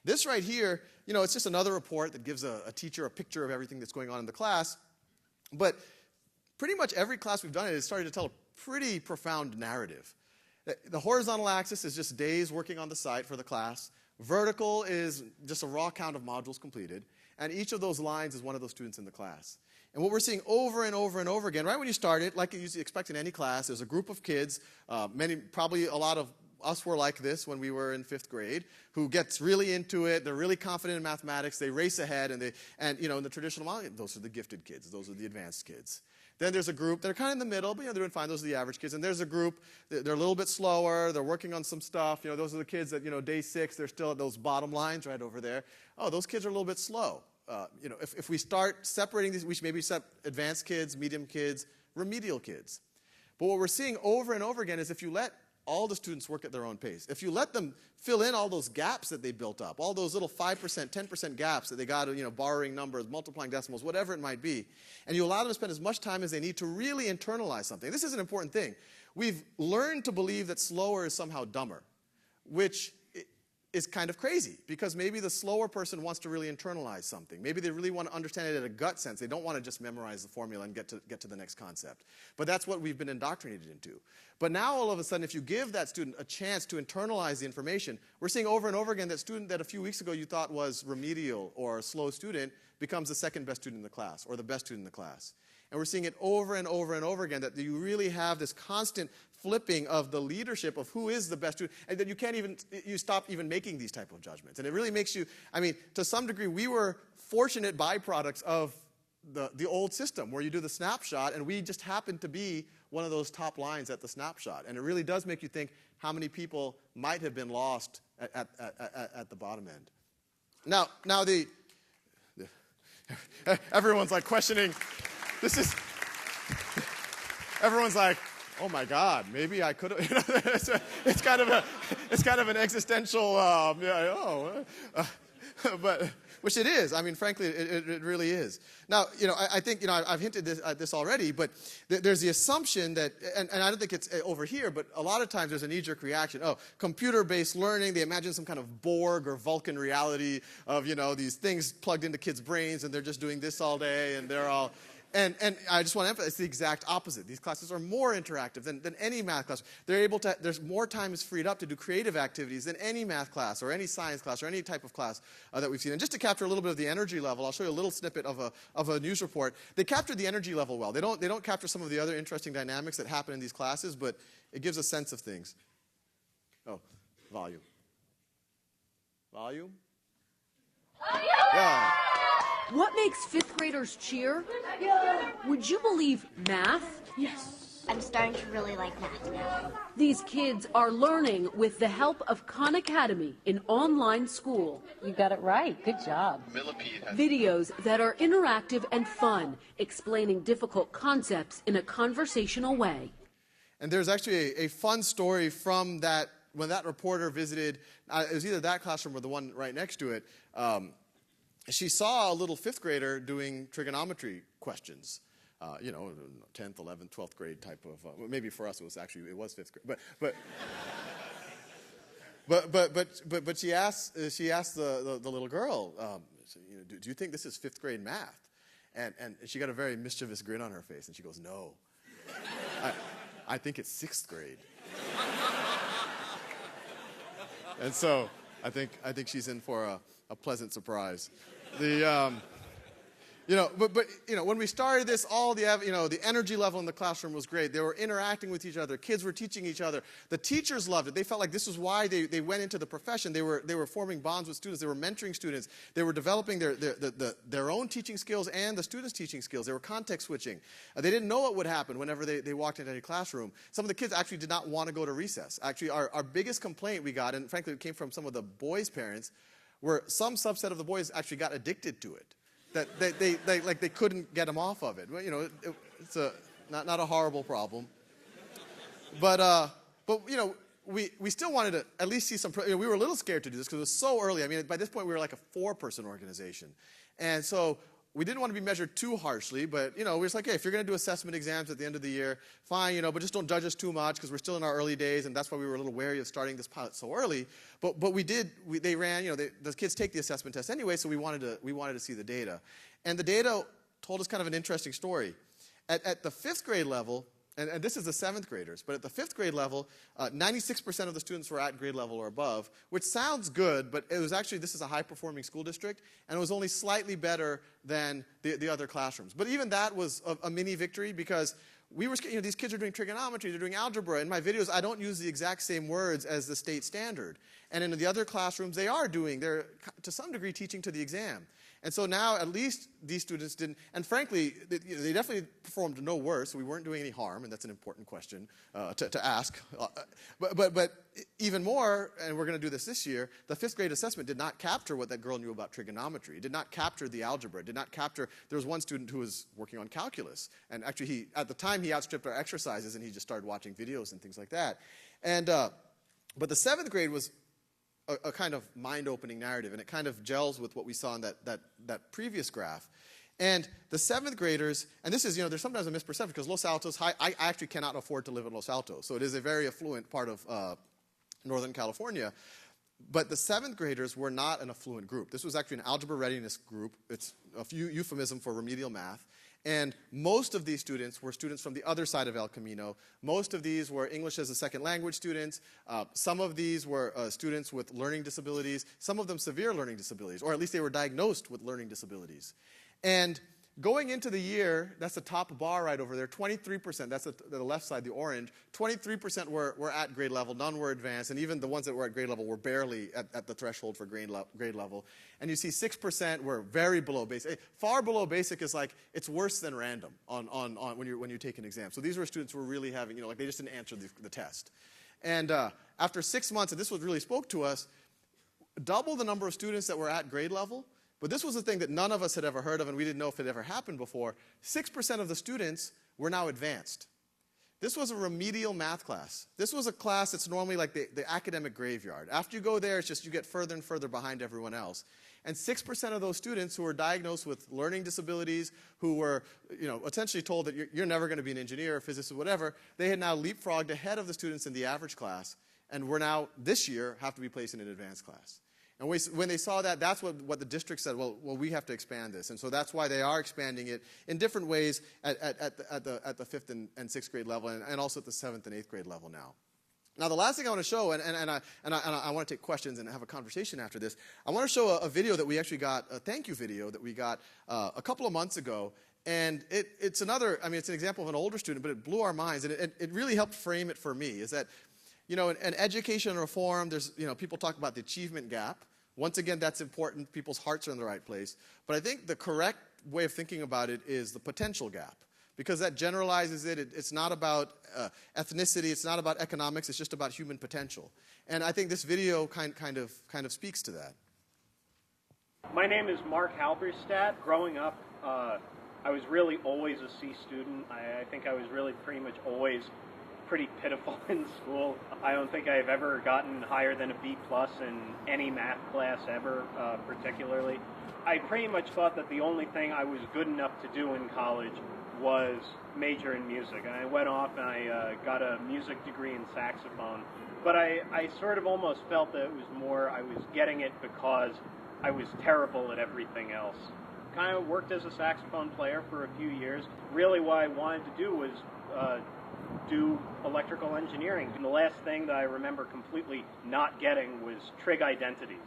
This right here, it's just another report that gives a teacher a picture of everything that's going on in the class. But pretty much every class we've done it has started to tell pretty profound narrative. The horizontal axis is just days working on the site for the class. Vertical is just a raw count of modules completed. And each of those lines is one of those students in the class. And what we're seeing over and over and over again, right when you start it, like you usually expect in any class, there's a group of kids, probably a lot of us were like this when we were in 5th grade, who gets really into it, they're really confident in mathematics, they race ahead, and in the traditional model, those are the gifted kids, those are the advanced kids. Then there's a group that are kind of in the middle, but they're doing fine, those are the average kids. And there's a group, they're a little bit slower, they're working on some stuff, those are the kids that, day 6, they're still at those bottom lines right over there. Oh, those kids are a little bit slow. If we start separating these, we should maybe set advanced kids, medium kids, remedial kids. But what we're seeing over and over again is if you let all the students work at their own pace, if you let them fill in all those gaps that they built up, all those little 5%, 10% gaps that they got, borrowing numbers, multiplying decimals, whatever it might be, and you allow them to spend as much time as they need to really internalize something. This is an important thing. We've learned to believe that slower is somehow dumber, which is kind of crazy, because maybe the slower person wants to really internalize something. Maybe they really want to understand it at a gut sense. They don't want to just memorize the formula and get to the next concept. But that's what we've been indoctrinated into. But now all of a sudden, if you give that student a chance to internalize the information, we're seeing over and over again that student that a few weeks ago you thought was remedial or a slow student becomes the second best student in the class or the best student in the class. And we're seeing it over and over and over again, that you really have this constant flipping of the leadership of who is the best student, and that you stop even making these type of judgments. And it really makes you, to some degree, we were fortunate byproducts of the old system where you do the snapshot, and we just happened to be one of those top lines at the snapshot. And it really does make you think how many people might have been lost at the bottom end. Now everyone's like questioning. Everyone's like, oh my God, maybe I could have. It's kind of an existential, but which it is. Frankly, it really is. Now, I think, I've hinted at this already, but there's the assumption that, and I don't think it's over here, but a lot of times there's a knee-jerk reaction. Oh, computer-based learning, they imagine some kind of Borg or Vulcan reality of, these things plugged into kids' brains, and they're just doing this all day, and they're all. And I just want to emphasize, it's the exact opposite. These classes are more interactive than any math class. There's more time is freed up to do creative activities than any math class or any science class or any type of class that we've seen. And just to capture a little bit of the energy level, I'll show you a little snippet of a news report. They captured the energy level well. They don't capture some of the other interesting dynamics that happen in these classes, but it gives a sense of things. Oh, volume. Volume? Yeah. What makes 5th graders cheer? Would you believe math? Yes. I'm starting to really like math now. These kids are learning with the help of Khan Academy, an online school. You got it right. Good job. Videos that are interactive and fun, explaining difficult concepts in a conversational way. And there's actually a fun story from that, when that reporter visited, it was either that classroom or the one right next to it. She saw a little 5th grader doing trigonometry questions, 10th, 11th, 12th grade type of, maybe for us it was 5th grade, but she asked the little girl, do you think this is 5th grade math? And she got a very mischievous grin on her face, and she goes, no, I think it's 6th grade. And so I think she's in for a pleasant surprise. When we started this, all the energy level in the classroom was great. They were interacting with each other. Kids were teaching each other. The teachers loved it. They felt like this was why they went into the profession. They were forming bonds with students. They were mentoring students. They were developing their own teaching skills and the students' teaching skills. They were context switching. They didn't know what would happen whenever they walked into any classroom. Some of the kids actually did not want to go to recess. Actually, our biggest complaint we got, and frankly it came from some of the boys' parents, where some subset of the boys actually got addicted to it, that they couldn't get them off of it. Well, it's not a horrible problem, but we still wanted to at least see some. We were a little scared to do this because it was so early. By this point we were like a 4-person organization, and so we didn't want to be measured too harshly, but we were just like, hey, if you're going to do assessment exams at the end of the year, fine, but just don't judge us too much because we're still in our early days, and that's why we were a little wary of starting this pilot so early. But they ran, the kids take the assessment test anyway, so we wanted to see the data, and the data told us kind of an interesting story. At the 5th grade level, And this is the 7th graders. But at the 5th grade level, 96% of the students were at grade level or above, which sounds good, but it was actually, this is a high-performing school district, and it was only slightly better than the other classrooms. But even that was a mini victory, because we were, these kids are doing trigonometry, they're doing algebra. In my videos, I don't use the exact same words as the state standard. And in the other classrooms, they're to some degree teaching to the exam. And so now, at least these students didn't, and frankly, they definitely performed no worse. We weren't doing any harm, and that's an important question to ask. But even more, and we're going to do this year, the 5th grade assessment did not capture what that girl knew about trigonometry. It did not capture the algebra. It did not capture, there was one student who was working on calculus. And actually, at the time, he outstripped our exercises, and he just started watching videos and things like that. And, but the 7th grade was a kind of mind-opening narrative, and it kind of gels with what we saw in that previous graph. And the 7th graders, and this is, there's sometimes a misperception, because Los Altos, I actually cannot afford to live in Los Altos, so it is a very affluent part of Northern California. But the 7th graders were not an affluent group. This was actually an algebra readiness group. It's a euphemism for remedial math. And most of these students were students from the other side of El Camino. Most of these were English as a second language students. Some of these were students with learning disabilities, some of them severe learning disabilities, or at least they were diagnosed with learning disabilities. And going into the year, that's the top bar right over there, 23%, that's the left side, the orange, 23% were at grade level, none were advanced, and even the ones that were at grade level were barely at the threshold for grade level. And you see 6% were very below basic. Far below basic is like, it's worse than random when you take an exam. So these were students who were really having, like they just didn't answer the test. And after 6 months, and this what really spoke to us, double the number of students that were at grade level. But this was a thing that none of us had ever heard of, and we didn't know if it ever happened before. 6% of the students were now advanced. This was a remedial math class. This was a class that's normally like the academic graveyard. After you go there, it's just you get further and further behind everyone else. And 6% of those students who were diagnosed with learning disabilities, who were essentially told that you're never going to be an engineer or physicist or whatever, they had now leapfrogged ahead of the students in the average class, and were now, this year, have to be placed in an advanced class. And when they saw that, that's what the district said, well, we have to expand this. And so that's why they are expanding it in different ways at the 5th and 6th grade level, and also at the 7th and 8th grade level now. Now, the last thing I want to show, and I want to take questions and have a conversation after this, I want to show a video that we actually got, a thank you video that we got a couple of months ago. And it's an example of an older student, but it blew our minds, and it really helped frame it for me, is that, in education and reform, there's, people talk about the achievement gap. Once again, that's important. People's hearts are in the right place. But I think the correct way of thinking about it is the potential gap, because that generalizes it. It's not about ethnicity. It's not about economics. It's just about human potential. And I think this video kind of speaks to that. My name is Mark Halberstadt. Growing up, I was really always a C student. I think I was really pretty much always pretty pitiful in school. I don't think I've ever gotten higher than a B+ in any math class ever, particularly. I pretty much thought that the only thing I was good enough to do in college was major in music. And I went off and I got a music degree in saxophone. But I sort of almost felt that it was more I was getting it because I was terrible at everything else. Kind of worked as a saxophone player for a few years. Really what I wanted to do was do electrical engineering. And the last thing that I remember completely not getting was trig identities.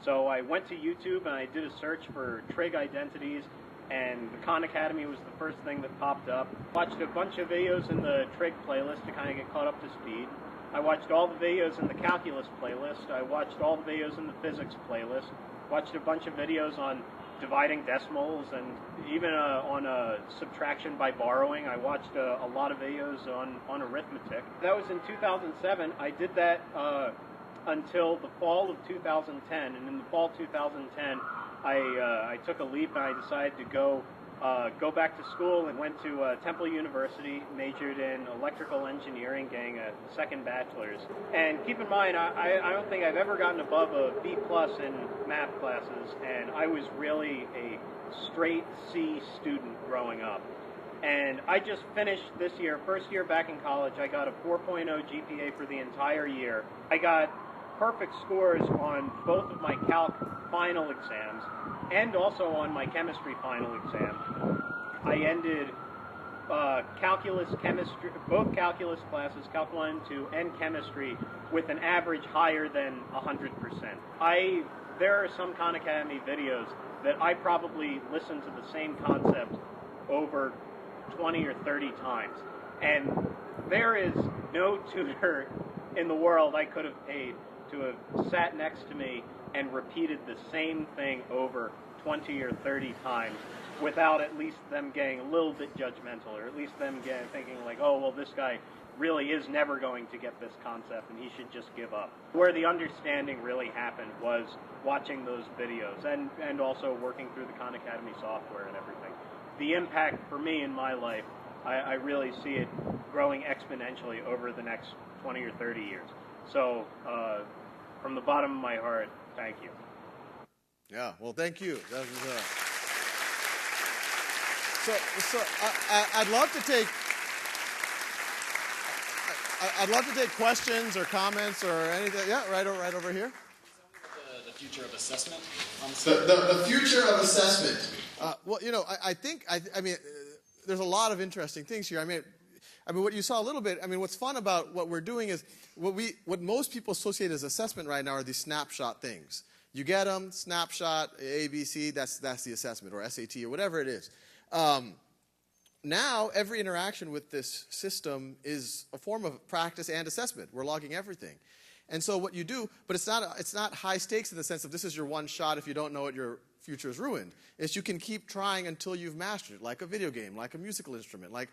So I went to YouTube and I did a search for trig identities, and the Khan Academy was the first thing that popped up. Watched a bunch of videos in the trig playlist to kind of get caught up to speed. I watched all the videos in the calculus playlist. I watched all the videos in the physics playlist. Watched a bunch of videos on dividing decimals, and even on subtraction by borrowing. I watched a lot of videos on arithmetic. That was in 2007. I did that until the fall of 2010, and in the fall of 2010, I took a leap and I decided to go back to school and went to Temple University, majored in electrical engineering, getting a second bachelor's. And keep in mind, I don't think I've ever gotten above a B+ in math classes, and I was really a straight C student growing up. And I just finished this year, first year back in college, I got a 4.0 GPA for the entire year. I got perfect scores on both of my calc final exams and also on my chemistry final exam. I ended calculus, chemistry, both calculus classes, Calc 1 and 2, and chemistry, with an average higher than 100%. There are some Khan Academy videos that I probably listened to the same concept over 20 or 30 times. And there is no tutor in the world I could have paid to have sat next to me and repeated the same thing over 20 or 30 times without at least them getting a little bit judgmental, or at least them thinking like, oh, well, this guy really is never going to get this concept and he should just give up. Where the understanding really happened was watching those videos and also working through the Khan Academy software and everything. The impact for me in my life, I really see it growing exponentially over the next 20 or 30 years. So from the bottom of my heart, thank you. Yeah, well, thank you. That was, I'd love to take questions or comments or anything. Yeah, right over here. The future of assessment. The future of assessment. Well, you know, I mean, there's a lot of interesting things here. I mean, what you saw a little bit. I mean, what's fun about what we're doing is what most people associate as assessment right now are these snapshot things. You get them, snapshot, A, B, C. That's the assessment, or SAT, or whatever it is. Now, every interaction with this system is a form of practice and assessment. We're logging everything. And so what you do, but it's not high stakes in the sense of this is your one shot. If you don't know it, your future is ruined. It's you can keep trying until you've mastered it, like a video game, like a musical instrument, like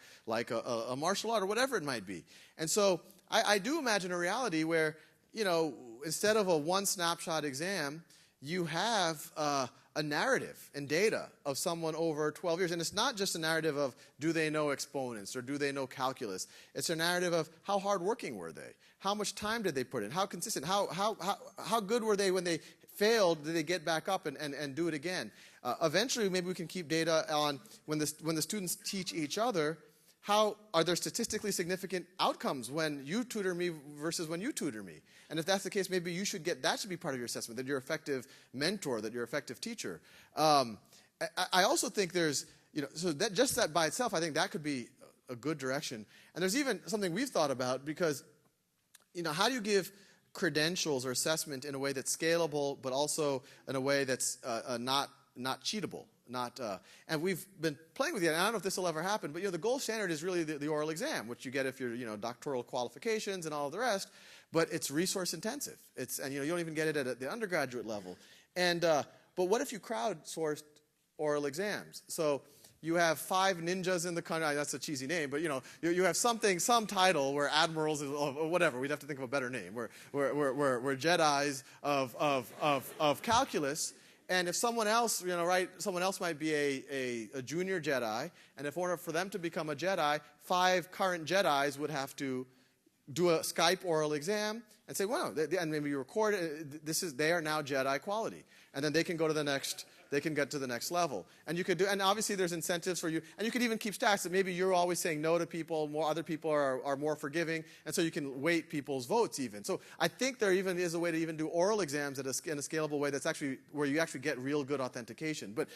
a martial art, or whatever it might be. And so I do imagine a reality where, you know, instead of a one snapshot exam, you have a narrative and data of someone over 12 years. And it's not just a narrative of do they know exponents or do they know calculus. It's a narrative of how hardworking were they? How much time did they put in? How consistent? How good were they when they failed? Did they get back up and do it again? Eventually, maybe we can keep data on when the students teach each other. How are there statistically significant outcomes when you tutor me versus when you tutor me? And if that's the case, maybe that should be part of your assessment, that you're an effective mentor, that you're an effective teacher. I also think there's, you know, so that just that by itself, I think that could be a good direction. And there's even something we've thought about because, you know, how do you give credentials or assessment in a way that's scalable, but also in a way that's not cheatable? And we've been playing with it. And I don't know if this will ever happen, but you know, the gold standard is really the oral exam, which you get if you're, you know, doctoral qualifications and all of the rest. But it's resource intensive. And you know, you don't even get it at the undergraduate level. And but what if you crowdsourced oral exams? So you have 5 ninjas in the country. That's a cheesy name, but you know, you have some title where admirals or whatever. We'd have to think of a better name. We're Jedis of calculus. And if someone else, you know, right, someone else might be a junior Jedi, and if in order for them to become a Jedi, 5 current Jedis would have to do a Skype oral exam and say, well, and maybe you record it. They are now Jedi quality, and then they can go to the next. They can get to the next level, and you could do. And obviously, there's incentives for you, and you could even keep stacks. That maybe you're always saying no to people. Other people are more forgiving, and so you can weight people's votes even. So I think there even is a way to even do oral exams in a scalable way. That's actually where you actually get real good authentication. But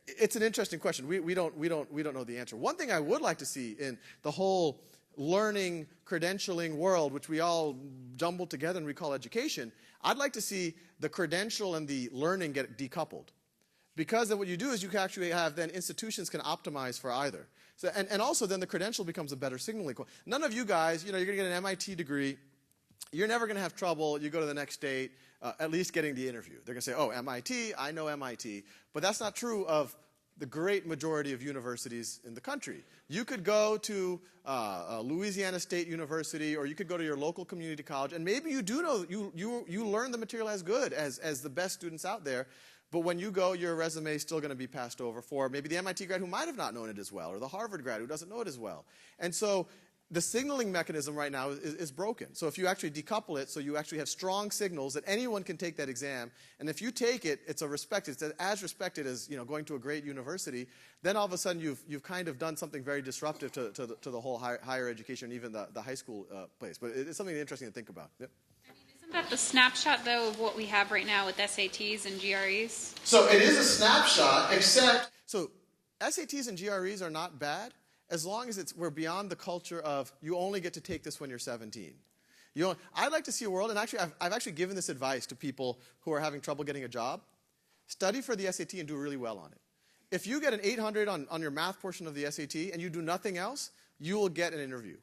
it's an interesting question. We don't know the answer. One thing I would like to see in the whole learning credentialing world, which we all jumble together and we call education, I'd like to see the credential and the learning get decoupled. Because then what you do is you can actually have then institutions can optimize for either. So, and also then the credential becomes a better signaling. None of you guys, you know, you're going to get an MIT degree. You're never going to have trouble. You go to the next state, at least getting the interview. They're going to say, oh, MIT, I know MIT. But that's not true of the great majority of universities in the country. You could go to Louisiana State University, or you could go to your local community college, and maybe you do know, you learn the material as good as the best students out there, but when you go, your resume is still going to be passed over for maybe the MIT grad who might have not known it as well, or the Harvard grad who doesn't know it as well. And so the signaling mechanism right now is broken. So if you actually decouple it, so you actually have strong signals that anyone can take that exam, and if you take it, it's as respected as, you know, going to a great university, then all of a sudden you've kind of done something very disruptive to the whole higher education, even the high school place. But it's something interesting to think about. Yep. Isn't that the snapshot, though, of what we have right now with SATs and GREs? So it is a snapshot, except, so SATs and GREs are not bad, as long as we're beyond the culture of you only get to take this when you're 17. I'd like to see a world, and actually I've actually given this advice to people who are having trouble getting a job. Study for the SAT and do really well on it. If you get an 800 on your math portion of the SAT and you do nothing else, you will get an interview,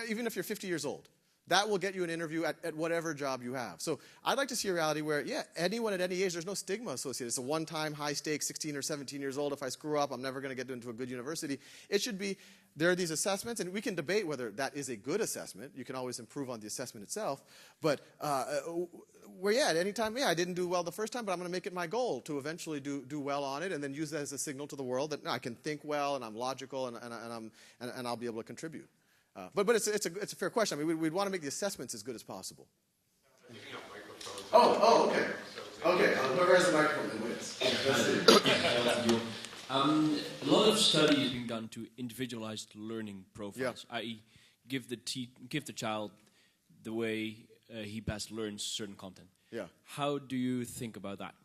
even if you're 50 years old. That will get you an interview at whatever job you have. So I'd like to see a reality where, yeah, anyone at any age, there's no stigma associated. It's a one-time, high-stakes, 16 or 17 years old. If I screw up, I'm never going to get into a good university. It should be, there are these assessments, and we can debate whether that is a good assessment. You can always improve on the assessment itself. But where, yeah, at any time, yeah, I didn't do well the first time, but I'm going to make it my goal to eventually do well on it and then use that as a signal to the world that no, I can think well and I'm logical and I'll be able to contribute. But it's a fair question. I mean, we'd want to make the assessments as good as possible. Okay. Okay, whoever has the microphone then wins. A lot of study is being done to individualized learning profiles, i.e., give the child the way he best learns certain content. Yeah. How do you think about that?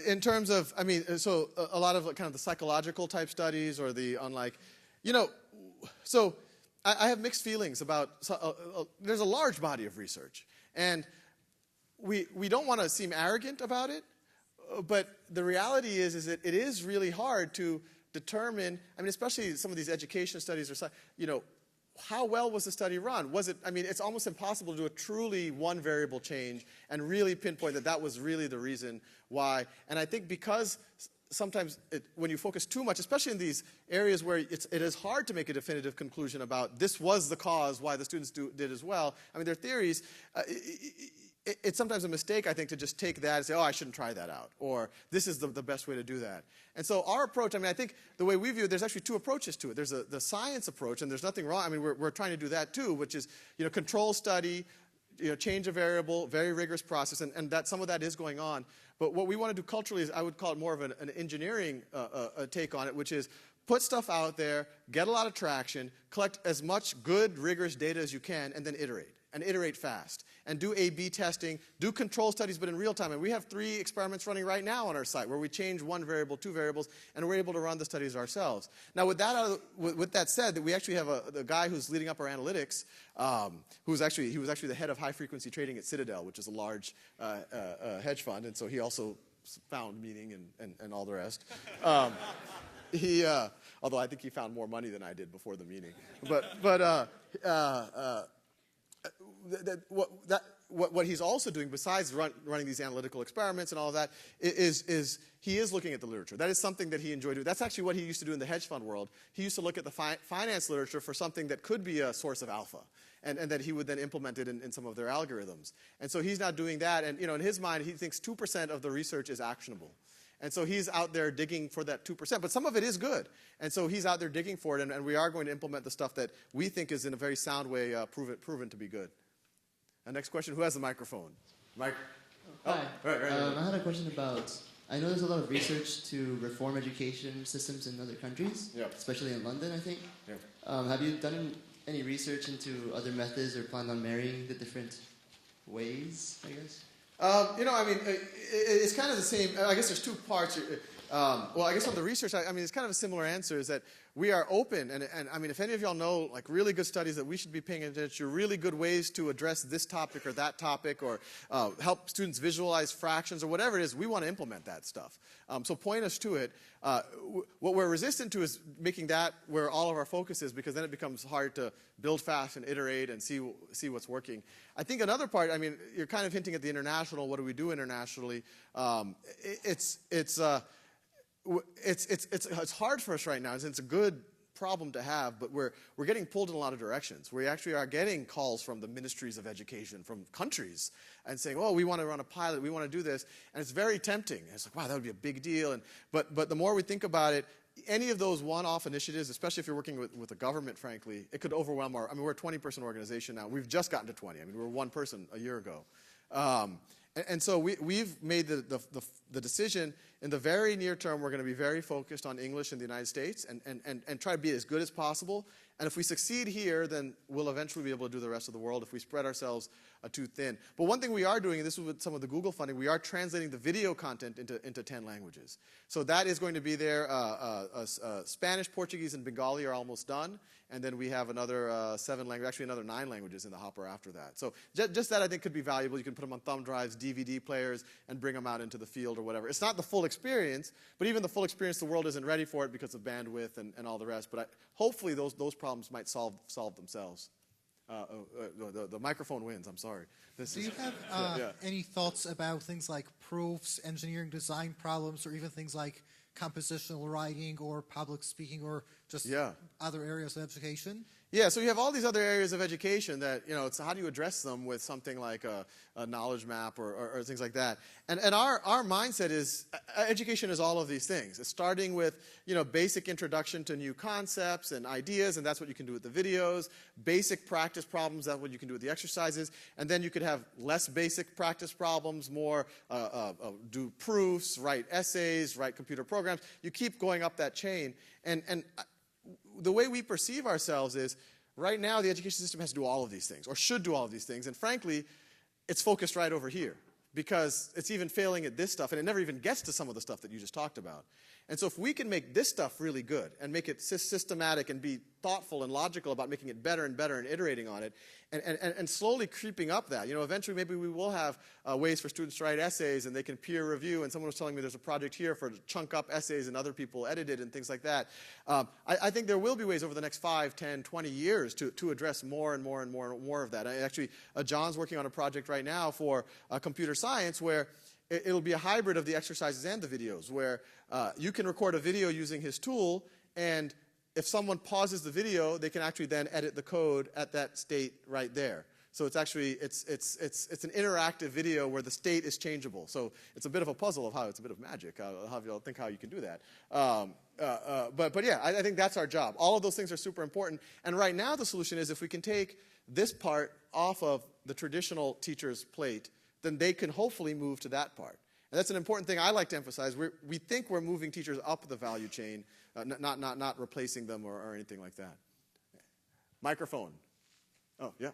In terms of, I mean, so a lot of kind of the psychological type studies or the unlike, so I have mixed feelings about, there's a large body of research, and we don't want to seem arrogant about it, but the reality is that it is really hard to determine, I mean, especially some of these education studies or, how well was the study run? Was it, I mean, it's almost impossible to do a truly one variable change and really pinpoint that was really the reason why. And I think because sometimes when you focus too much, especially in these areas where it is hard to make a definitive conclusion about this was the cause why the students did as well. I mean, their theories, it's sometimes a mistake, I think, to just take that and say, oh, I shouldn't try that out, or this is the best way to do that. And so our approach, I mean, I think the way we view it, there's actually two approaches to it. There's the science approach, and there's nothing wrong. I mean, we're trying to do that too, which is, control study, change a variable, very rigorous process, and that some of that is going on. But what we want to do culturally is, I would call it more of an engineering take on it, which is put stuff out there, get a lot of traction, collect as much good, rigorous data as you can, and then iterate. And iterate fast. And do A/B testing, do control studies, but in real time. And we have 3 experiments running right now on our site where we change 1 variable, 2 variables, and we're able to run the studies ourselves. Now, with that said, that we actually have the guy who's leading up our analytics, he was actually the head of high-frequency trading at Citadel, which is a large hedge fund, and so he also found meaning and all the rest. Although I think he found more money than I did before the meeting. What he's also doing, besides running these analytical experiments and all of that, is he is looking at the literature. That is something that he enjoyed doing. That's actually what he used to do in the hedge fund world. He used to look at the finance literature for something that could be a source of alpha, and that he would then implement it in some of their algorithms. And so he's now doing that, and in his mind, he thinks 2% of the research is actionable. And so he's out there digging for that 2%. But some of it is good. And so he's out there digging for it, and we are going to implement the stuff that we think is in a very sound way proven to be good. Next question, who has the microphone? Mike? Hi. Right. I had a question about, I know there's a lot of research to reform education systems in other countries, especially in London, I think. Have you done any research into other methods or plan on marrying the different ways, I guess? I mean, it's kind of the same. I guess there's 2 parts. Well, I guess on the research, I mean, it's kind of a similar answer, is that we are open. And I mean, if any of y'all know, like, really good studies that we should be paying attention to, really good ways to address this topic or that topic, or help students visualize fractions or whatever it is, we want to implement that stuff. So point us to it. What we're resistant to is making that where all of our focus is, because then it becomes hard to build fast and iterate and see what's working. I think another part, I mean, you're kind of hinting at the international, what do we do internationally? It's hard for us right now. It's a good problem to have, but we're getting pulled in a lot of directions. We actually are getting calls from the ministries of education, from countries, and saying, oh, we want to run a pilot, we want to do this. And it's very tempting. It's like, wow, that would be a big deal. But the more we think about it, any of those one-off initiatives, especially if you're working with the government, frankly, it could overwhelm I mean, we're a 20-person organization now. We've just gotten to 20. I mean, we were 1 person a year ago. And so we've made the decision in the very near term, we're going to be very focused on English in the United States and try to be as good as possible. And if we succeed here, then we'll eventually be able to do the rest of the world if we spread ourselves too thin. But one thing we are doing, and this was with some of the Google funding, we are translating the video content into 10 languages. So that is going to be there. Spanish, Portuguese, and Bengali are almost done. And then we have another 7 languages, actually another 9 languages in the hopper after that. So just that I think could be valuable. You can put them on thumb drives, DVD players, and bring them out into the field or whatever. It's not the full experience, but even the full experience, the world isn't ready for it because of bandwidth and all the rest. But hopefully those problems might solve themselves. The microphone wins, I'm sorry. Do you have any thoughts about things like proofs, engineering design problems, or even things like compositional writing or public speaking or just other areas of education? Yeah, so you have all these other areas of education that, it's how do you address them with something like a knowledge map or things like that. And our mindset is education is all of these things. It's starting with, basic introduction to new concepts and ideas, and that's what you can do with the videos. Basic practice problems, that's what you can do with the exercises. And then you could have less basic practice problems, more do proofs, write essays, write computer programs. You keep going up that chain. And the way we perceive ourselves is, right now the education system has to do all of these things, or should do all of these things, and frankly, it's focused right over here, because it's even failing at this stuff, and it never even gets to some of the stuff that you just talked about. And so if we can make this stuff really good, and make it systematic, and be thoughtful and logical about making it better and better and iterating on it, and slowly creeping up that, eventually maybe we will have ways for students to write essays, and they can peer review, and someone was telling me there's a project here for chunk up essays and other people edit it and things like that. I think there will be ways over the next 5, 10, 20 years to address more and more and more and more of that. Actually, John's working on a project right now for computer science where it'll be a hybrid of the exercises and the videos, where you can record a video using his tool, and if someone pauses the video, they can actually then edit the code at that state right there. So it's actually, it's an interactive video where the state is changeable. So it's a bit of a puzzle of how, it's a bit of magic. I'll have you all think how you can do that. But yeah, I think that's our job. All of those things are super important. And right now the solution is if we can take this part off of the traditional teacher's plate, then they can hopefully move to that part. And that's an important thing I like to emphasize. We think we're moving teachers up the value chain, not replacing them or anything like that. Microphone. Oh, yeah.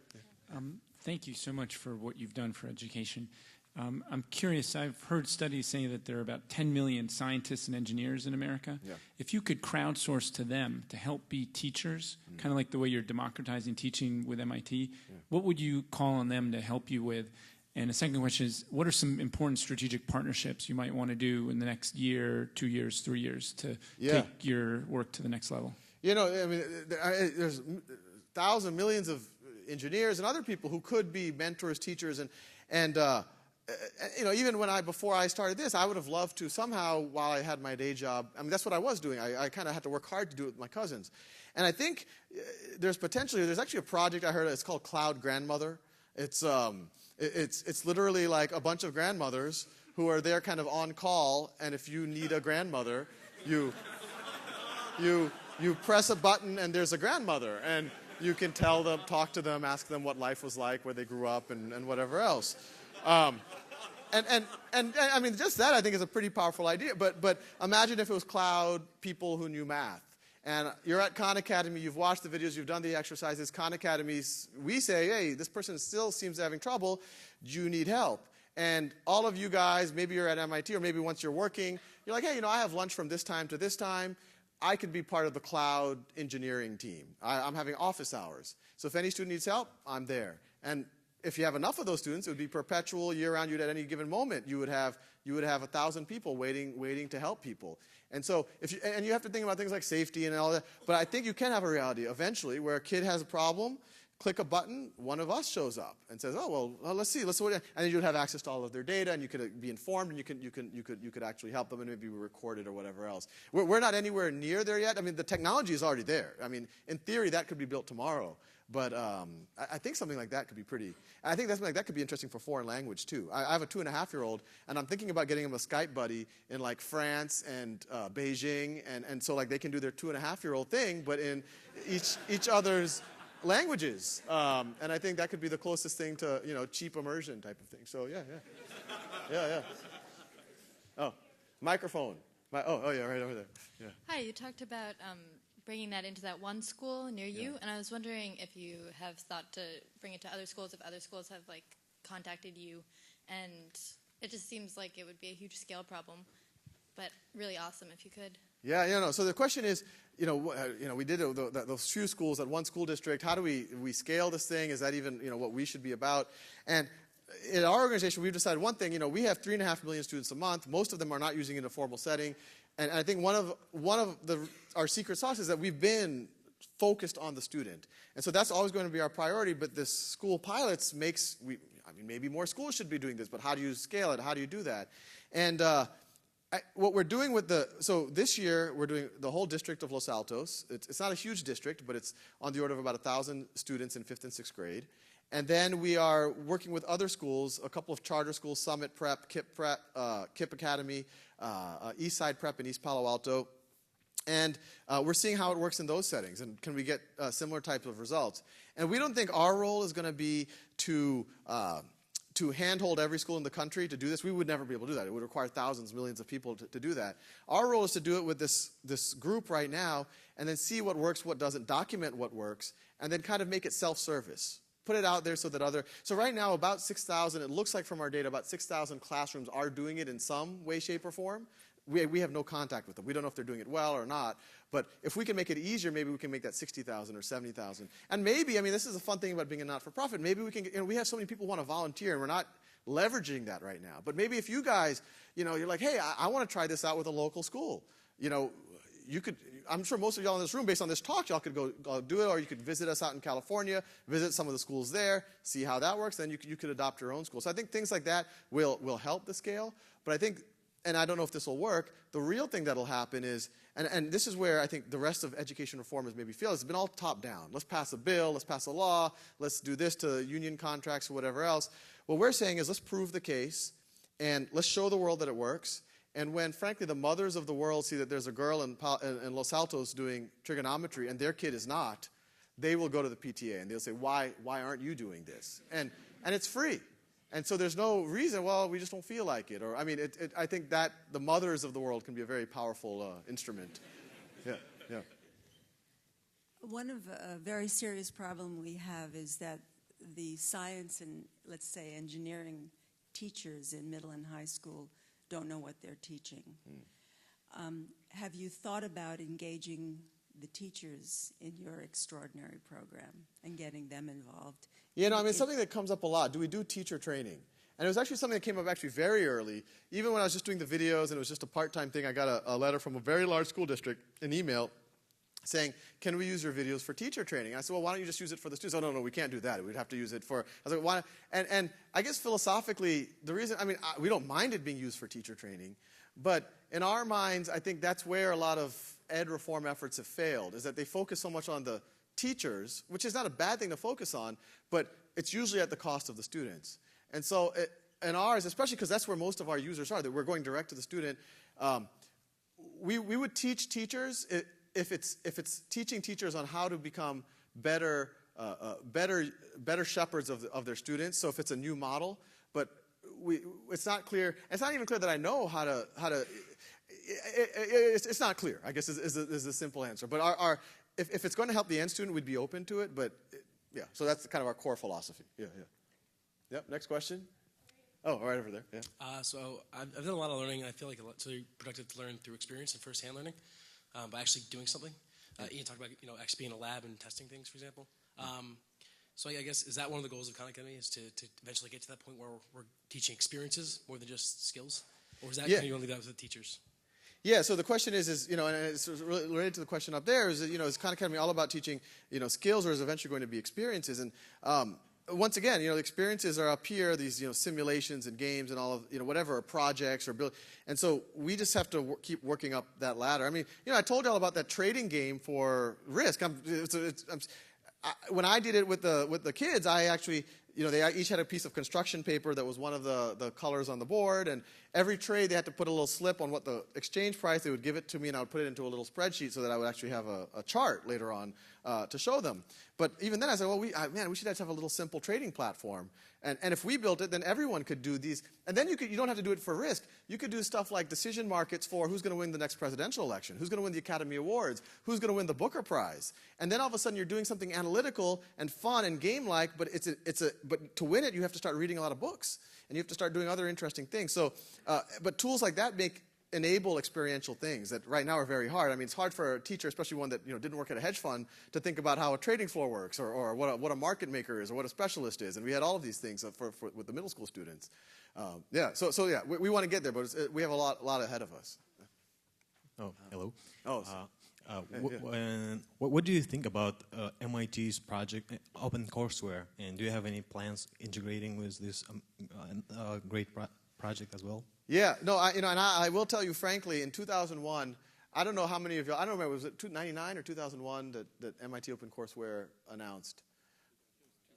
Thank you so much for what you've done for education. I'm curious, I've heard studies saying that there are about 10 million scientists and engineers in America. Yeah. If you could crowdsource to them to help be teachers, kind of like the way you're democratizing teaching with MIT, what would you call on them to help you with? And the second question is, what are some important strategic partnerships you might want to do in the next year, 2 years, 3 years to take your work to the next level? There's thousands, millions of engineers and other people who could be mentors, teachers, and even before I started this, I would have loved to somehow, while I had my day job, that's what I was doing. I kind of had to work hard to do it with my cousins. And I think there's actually a project I heard, it's called Cloud Grandmother. It's literally like a bunch of grandmothers who are there kind of on call, and if you need a grandmother, you press a button and there's a grandmother, and you can tell them, talk to them, ask them what life was like, where they grew up, and whatever else. Just that I think is a pretty powerful idea. But imagine if it was cloud people who knew math. And you're at Khan Academy, you've watched the videos, you've done the exercises. Khan Academies, we say, hey, this person still seems to be having trouble. Do you need help? And all of you guys, maybe you're at MIT, or maybe once you're working, you're like, hey, I have lunch from this time to this time. I could be part of the cloud engineering team. I'm having office hours. So if any student needs help, I'm there. And if you have enough of those students, it would be perpetual year-round. At any given moment, you would have 1,000 people waiting to help people. And so, you have to think about things like safety and all that. But I think you can have a reality eventually where a kid has a problem, click a button, one of us shows up and says, oh well, let's see, and then you'd have access to all of their data, and you could be informed, and you could actually help them, and maybe record it or whatever else. We're not anywhere near there yet. The technology is already there. In theory, that could be built tomorrow. But I think something like that could be pretty. I think something like that could be interesting for foreign language too. I have a 2.5-year-old, and I'm thinking about getting him a Skype buddy in like France and Beijing, and so like they can do their 2.5-year-old thing, but in each other's languages. And I think that could be the closest thing to cheap immersion type of thing. So yeah. Oh, microphone. Oh yeah, right over there. Yeah. Hi, you talked about bringing that into that one school near you, and I was wondering if you have thought to bring it to other schools, if other schools have like contacted you, and it just seems like it would be a huge scale problem, but really awesome if you could. Yeah, no. So the question is, we did those few schools at one school district. How do we scale this thing? Is that even what we should be about? And in our organization, we've decided one thing. We have 3.5 million students a month. Most of them are not using it in a formal setting. And I think one of our secret sauce is that we've been focused on the student. And so that's always going to be our priority. But this school pilots maybe more schools should be doing this. But how do you scale it? How do you do that? And what we're doing so this year we're doing the whole district of Los Altos. It's not a huge district, but it's on the order of about 1,000 students in 5th and 6th grade. And then we are working with other schools, a couple of charter schools, Summit Prep, KIPP Academy, Eastside Prep in East Palo Alto. And we're seeing how it works in those settings, and can we get similar types of results. And we don't think our role is going to be to handhold every school in the country to do this. We would never be able to do that. It would require thousands, millions of people to do that. Our role is to do it with this group right now, and then see what works, what doesn't, document what works, and then kind of make it self-service. Put it out there so that so right now about 6,000, it looks like from our data, about 6,000 classrooms are doing it in some way, shape, or form. We have no contact with them. We don't know if they're doing it well or not. But if we can make it easier, maybe we can make that 60,000 or 70,000. And maybe, this is a fun thing about being a not-for-profit. Maybe we can, we have so many people who want to volunteer, and we're not leveraging that right now. But maybe if you guys, you're like, hey, I want to try this out with a local school. You could, I'm sure most of y'all in this room, based on this talk, y'all could go do it, or you could visit us out in California, visit some of the schools there, see how that works, then you could adopt your own school. So I think things like that will help the scale. But I think, and I don't know if this will work, the real thing that'll happen is, and this is where I think the rest of education reform has maybe failed, it's been all top-down. Let's pass a bill, let's pass a law, let's do this to union contracts or whatever else. What we're saying is let's prove the case, and let's show the world that it works. And when, frankly, the mothers of the world see that there's a girl in Los Altos doing trigonometry and their kid is not, they will go to the PTA and they'll say, why aren't you doing this? And it's free. And so there's no reason, well, we just don't feel like it. Or, I think that the mothers of the world can be a very powerful instrument. Yeah. One of a very serious problem we have is that the science and, let's say, engineering teachers in middle and high school don't know what they're teaching. Have you thought about engaging the teachers in your extraordinary program and getting them involved? It's something that comes up a lot. Do we do teacher training? And it was actually something that came up actually very early. Even when I was just doing the videos and it was just a part-time thing, I got a letter from a very large school district, an email, saying, can we use your videos for teacher training? I said, well, why don't you just use it for the students? Oh, no, we can't do that. We'd have to use it for, I was like, why? And I guess philosophically, the reason, we don't mind it being used for teacher training, but in our minds, I think that's where a lot of ed reform efforts have failed, is that they focus so much on the teachers, which is not a bad thing to focus on, but it's usually at the cost of the students. And so in ours, especially because that's where most of our users are, that we're going direct to the student, we would teach teachers, if it's teaching teachers on how to become better shepherds of their students. So if it's a new model, but it's not clear. It's not even clear that I know how to. It's not clear, I guess, is the simple answer. But if it's going to help the end student, we'd be open to it. But yeah, so that's kind of our core philosophy. Yeah. Yep. Next question. Oh, right over there. Yeah. So I've done a lot of learning, and I feel like it's really productive to learn through experience and firsthand learning. By actually doing something. Ian talked about actually being in a lab and testing things, for example. So I guess, is that one of the goals of Khan Academy, is to eventually get to that point where we're teaching experiences more than just skills? Or is that kind of you want to leave that with the teachers? Yeah, so the question is and it's related to the question up there, is is Khan Academy all about teaching skills, or is it eventually going to be experiences? And once again, the experiences are up here, these simulations and games and all of whatever, projects or build, and so we just have to keep working up that ladder. I told y'all about that trading game for Risk. When I did it with the kids, I actually they each had a piece of construction paper that was one of the colors on the board, and every trade they had to put a little slip on what the exchange price. They would give it to me, and I would put it into a little spreadsheet so that I would actually have a chart later on to show them. But even then I said, well, we should have a little simple trading platform. And if we built it, then everyone could do these. And then you don't have to do it for risk. You could do stuff like decision markets for who's going to win the next presidential election, who's going to win the Academy Awards, who's going to win the Booker Prize. And then all of a sudden you're doing something analytical and fun and game-like, but but to win it, you have to start reading a lot of books. And you have to start doing other interesting things. So, but tools like that enable experiential things that right now are very hard. I mean, it's hard for a teacher, especially one that didn't work at a hedge fund, to think about how a trading floor works or what a market maker is or what a specialist is. And we had all of these things with the middle school students. We want to get there, but we have a lot ahead of us. Oh, hello. Yeah. What do you think about MIT's project, OpenCourseWare, and do you have any plans integrating with this great project as well? Yeah, no, I will tell you frankly, in 2001, I don't know how many of y'all, I don't remember, was it 1999 or 2001 that MIT OpenCourseWare announced?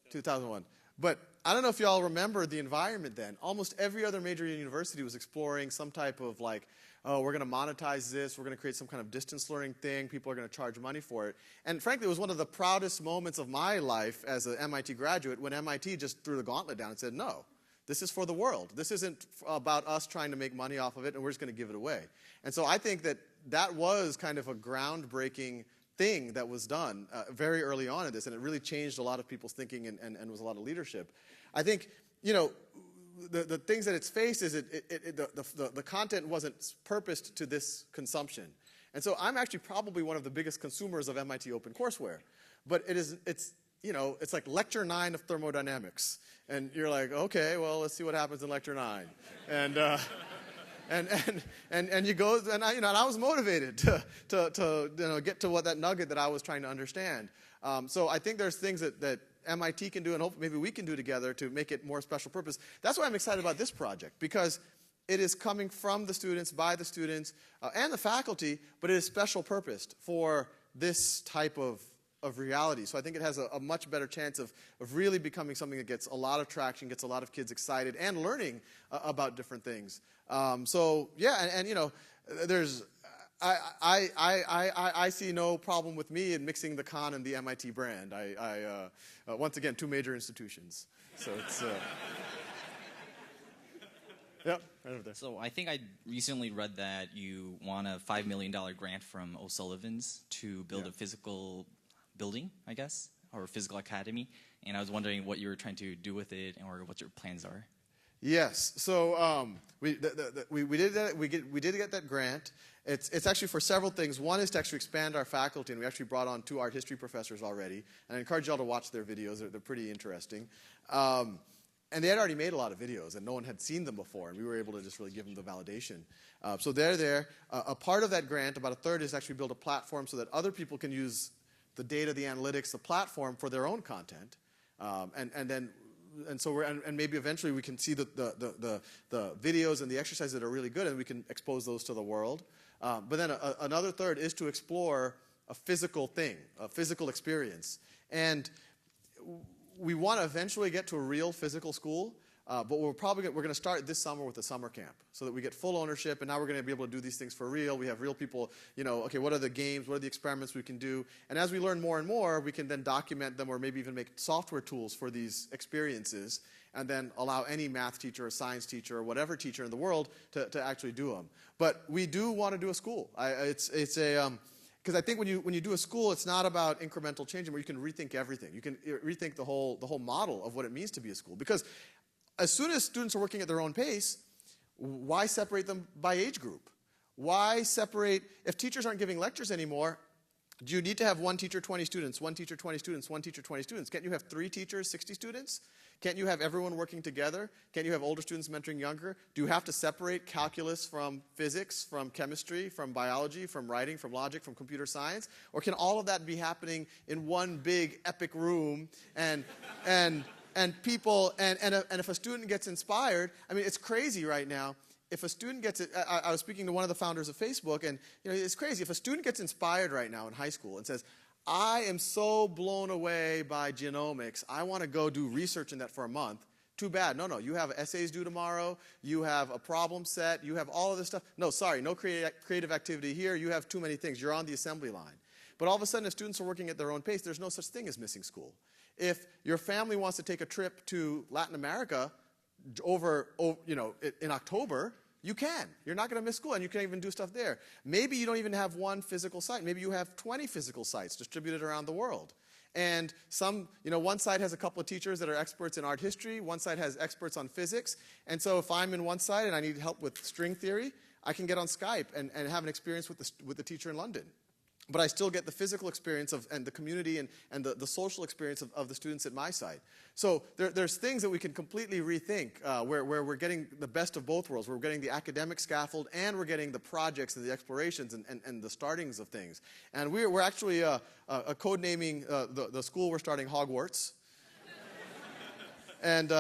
2001. But I don't know if y'all remember the environment then. Almost every other major university was exploring some type of like, oh, we're going to monetize this, we're going to create some kind of distance learning thing, people are going to charge money for it. And frankly, it was one of the proudest moments of my life as an MIT graduate when MIT just threw the gauntlet down and said, no. This is for the world. This isn't about us trying to make money off of it, and we're just going to give it away. And so I think that was kind of a groundbreaking thing that was done very early on in this, and it really changed a lot of people's thinking and was a lot of leadership. I think, the things that it's faced is the content wasn't purposed to this consumption. And so I'm actually probably one of the biggest consumers of MIT OpenCourseWare. But it's like lecture 9 of thermodynamics. And you're like, okay, well, let's see what happens in lecture 9. And you go, and I was motivated to get to what that nugget that I was trying to understand. So I think there's things that MIT can do, and hopefully maybe we can do together to make it more special purpose. That's why I'm excited about this project, because it is coming from the students, by the students, and the faculty, but it is special purposed for this type of reality. So I think it has a much better chance of really becoming something that gets a lot of traction, gets a lot of kids excited, and learning about different things. There's I see no problem with me in mixing the Khan and the MIT brand. Once again, 2 major institutions. So it's yep, right over there. So I think I recently read that you won a $5 million grant from O'Sullivan's to build a physical building, I guess, or a physical academy, and I was wondering what you were trying to do with it or what your plans are. Yes, so we did that. We did get that grant. It's actually for several things. One is to actually expand our faculty, and we actually brought on 2 art history professors already. And I encourage y'all to watch their videos. They're pretty interesting. And they had already made a lot of videos, and no one had seen them before, and we were able to just really give them the validation. So they're there. A part of that grant, about a third, is actually build a platform so that other people can use the data, the analytics, the platform for their own content, and maybe eventually we can see the videos and the exercises that are really good, and we can expose those to the world. But then another third is to explore a physical thing, a physical experience, and we want to eventually get to a real physical school. But we're going to start this summer with a summer camp so that we get full ownership, and now we're going to be able to do these things for real. We have real people, okay, what are the games, what are the experiments we can do? And as we learn more and more, we can then document them or maybe even make software tools for these experiences and then allow any math teacher or science teacher or whatever teacher in the world to actually do them. But we do want to do a school. Because I think when you do a school, it's not about incremental change, where you can rethink everything. You can rethink the whole model of what it means to be a school. Because as soon as students are working at their own pace, why separate them by age group? Why separate, if teachers aren't giving lectures anymore, do you need to have 1 teacher, 20 students, 1 teacher, 20 students, 1 teacher, 20 students? Can't you have 3 teachers, 60 students? Can't you have everyone working together? Can't you have older students mentoring younger? Do you have to separate calculus from physics, from chemistry, from biology, from writing, from logic, from computer science? Or can all of that be happening in one big epic room and people, and if a student gets inspired, I mean, it's crazy right now. If a student gets it, I was speaking to one of the founders of Facebook, and it's crazy. If a student gets inspired right now in high school and says, I am so blown away by genomics, I want to go do research in that for a month, too bad. No, you have essays due tomorrow, you have a problem set, you have all of this stuff. No, sorry, no creative activity here, you have too many things. You're on the assembly line. But all of a sudden, if students are working at their own pace, there's no such thing as missing school. If your family wants to take a trip to Latin America in October, you can. You're not going to miss school, and you can even do stuff there. Maybe you don't even have one physical site. Maybe you have 20 physical sites distributed around the world. And one site has a couple of teachers that are experts in art history. One site has experts on physics. And so if I'm in one site and I need help with string theory, I can get on Skype and have an experience with the teacher in London. But I still get the physical experience and the community and the social experience of the students at my site. So there's things that we can completely rethink where we're getting the best of both worlds. We're getting the academic scaffold and we're getting the projects and the explorations and the startings of things. And we're actually code-naming the school we're starting Hogwarts. And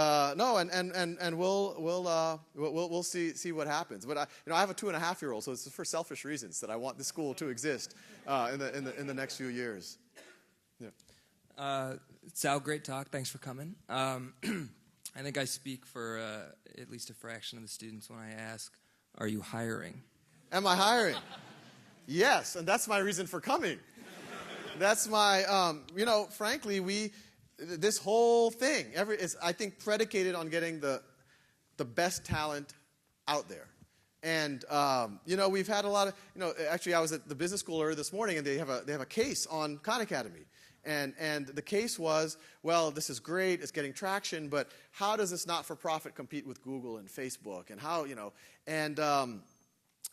we'll see what happens. But I have a 2.5-year-old, so it's for selfish reasons that I want the school to exist in the next few years. Yeah. Sal, great talk. Thanks for coming. I think I speak for at least a fraction of the students when I ask, "Are you hiring?" Am I hiring? Yes, and that's my reason for coming. That's my frankly this whole thing is, I think, predicated on getting the best talent out there. And we've had a lot of actually I was at the business school earlier this morning, and they have a case on Khan Academy. And the case was, well, this is great, it's getting traction, but how does this not-for-profit compete with Google and Facebook? And how,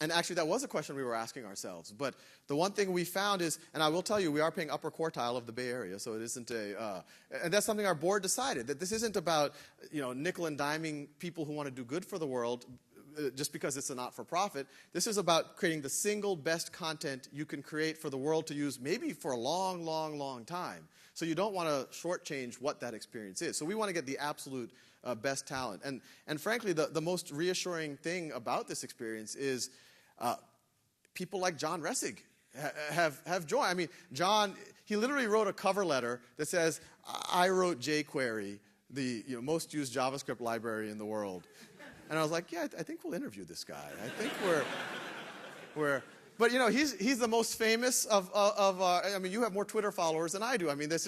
and actually that was a question we were asking ourselves. But the one thing we found is, and I will tell you, we are paying upper quartile of the Bay Area, so it isn't and that's something our board decided, that this isn't about, nickel and diming people who want to do good for the world just because it's a not-for-profit. This is about creating the single best content you can create for the world to use maybe for a long, long, long time. So you don't want to shortchange what that experience is. So we want to get the absolute best talent. And frankly, the most reassuring thing about this experience is people like John Ressig have joined. I mean, John, he literally wrote a cover letter that says, "I wrote jQuery, the most used JavaScript library in the world." And I was like, yeah, I think we'll interview this guy. I think but he's the most famous of I mean, you have more Twitter followers than I do. I mean, but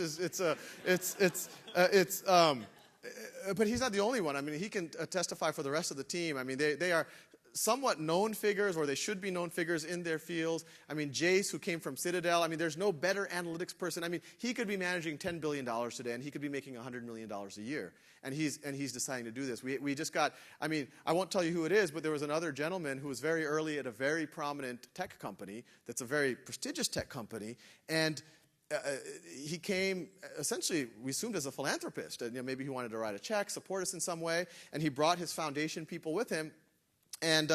he's not the only one. I mean, he can testify for the rest of the team. I mean, they are somewhat known figures, or they should be known figures in their fields. I mean, Jace, who came from Citadel, I mean, there's no better analytics person. I mean, he could be managing $10 billion today, and he could be making $100 million a year. And he's deciding to do this. We just got, I mean, I won't tell you who it is, but there was another gentleman who was very early at a very prominent tech company that's a very prestigious tech company, and he came, essentially, we assumed as a philanthropist. And, maybe he wanted to write a check, support us in some way, and he brought his foundation people with him. And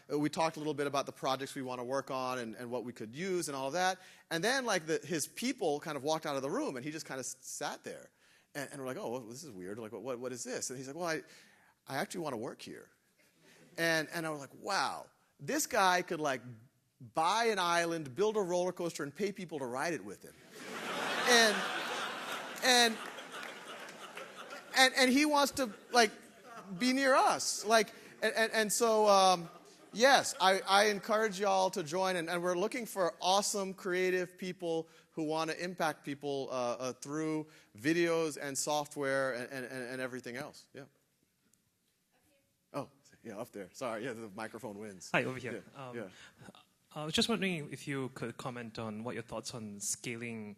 we talked a little bit about the projects we want to work on and what we could use and all of that. And then, his people kind of walked out of the room, and he just kind of sat there. And we're like, oh, well, this is weird. Like, what is this? And he's like, well, I actually want to work here. And I was like, wow, this guy could, buy an island, build a roller coaster, and pay people to ride it with him. And he wants to, be near us. So, yes, I encourage y'all to join, and we're looking for awesome, creative people who want to impact people through videos and software and everything else. Yeah. Oh, yeah, up there. Sorry, yeah, the microphone wins. Hi, over here. Yeah. I was just wondering if you could comment on what your thoughts on scaling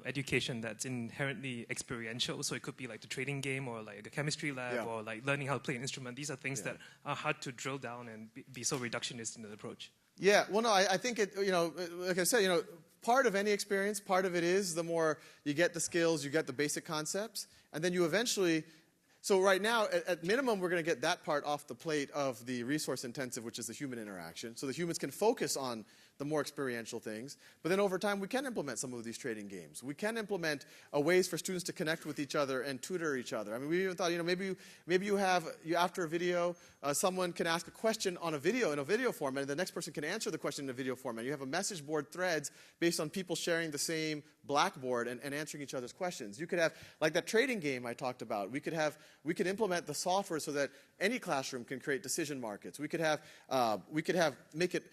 education that's inherently experiential. So it could be like the trading game, or like a chemistry lab, or like learning how to play an instrument. These are things that are hard to drill down and be so reductionist in the approach. Yeah, well, no, I think it, like I said, part of any experience, part of it is the more you get the skills, you get the basic concepts, and then you eventually. So right now, at minimum, we're going to get that part off the plate of the resource intensive, which is the human interaction. So the humans can focus on the more experiential things. But then over time, we can implement some of these trading games. We can implement ways for students to connect with each other and tutor each other. I mean, we even thought, maybe you have, after a video, someone can ask a question on a video, in a video format, and the next person can answer the question in a video format. You have a message board threads based on people sharing the same Blackboard and answering each other's questions. You could have, like that trading game I talked about, we could implement the software so that any classroom can create decision markets. We could make it,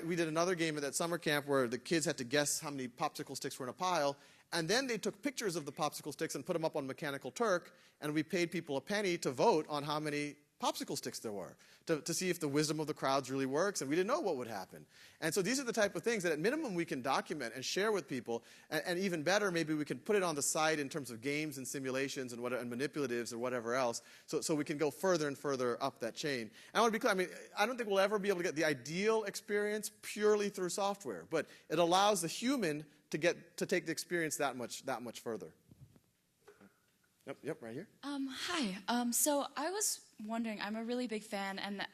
we did another game at that summer camp where the kids had to guess how many popsicle sticks were in a pile, and then they took pictures of the popsicle sticks and put them up on Mechanical Turk, and we paid people a penny to vote on how many popsicle sticks there were, to see if the wisdom of the crowds really works, and we didn't know what would happen. And so these are the type of things that at minimum we can document and share with people, and even better, maybe we can put it on the site in terms of games and simulations and manipulatives or whatever else, so we can go further and further up that chain. And I want to be clear, I mean, I don't think we'll ever be able to get the ideal experience purely through software, but it allows the human to take the experience that much further. Yep, right here. Hi. So I was wondering, I'm a really big fan, and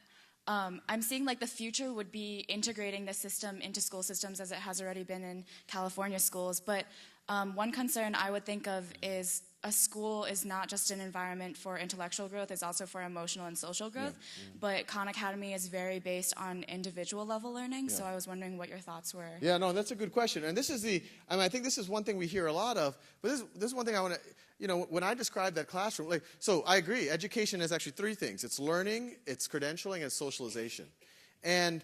I'm seeing like the future would be integrating the system into school systems as it has already been in California schools. But one concern I would think of is a school is not just an environment for intellectual growth, it's also for emotional and social growth. Yeah. But Khan Academy is very based on individual level learning, so I was wondering what your thoughts were. Yeah, no, that's a good question. And this is I think this is one thing we hear a lot of, but this is one thing I want to, when I describe that classroom, so I agree, education is actually three things. It's learning, it's credentialing, and it's socialization. And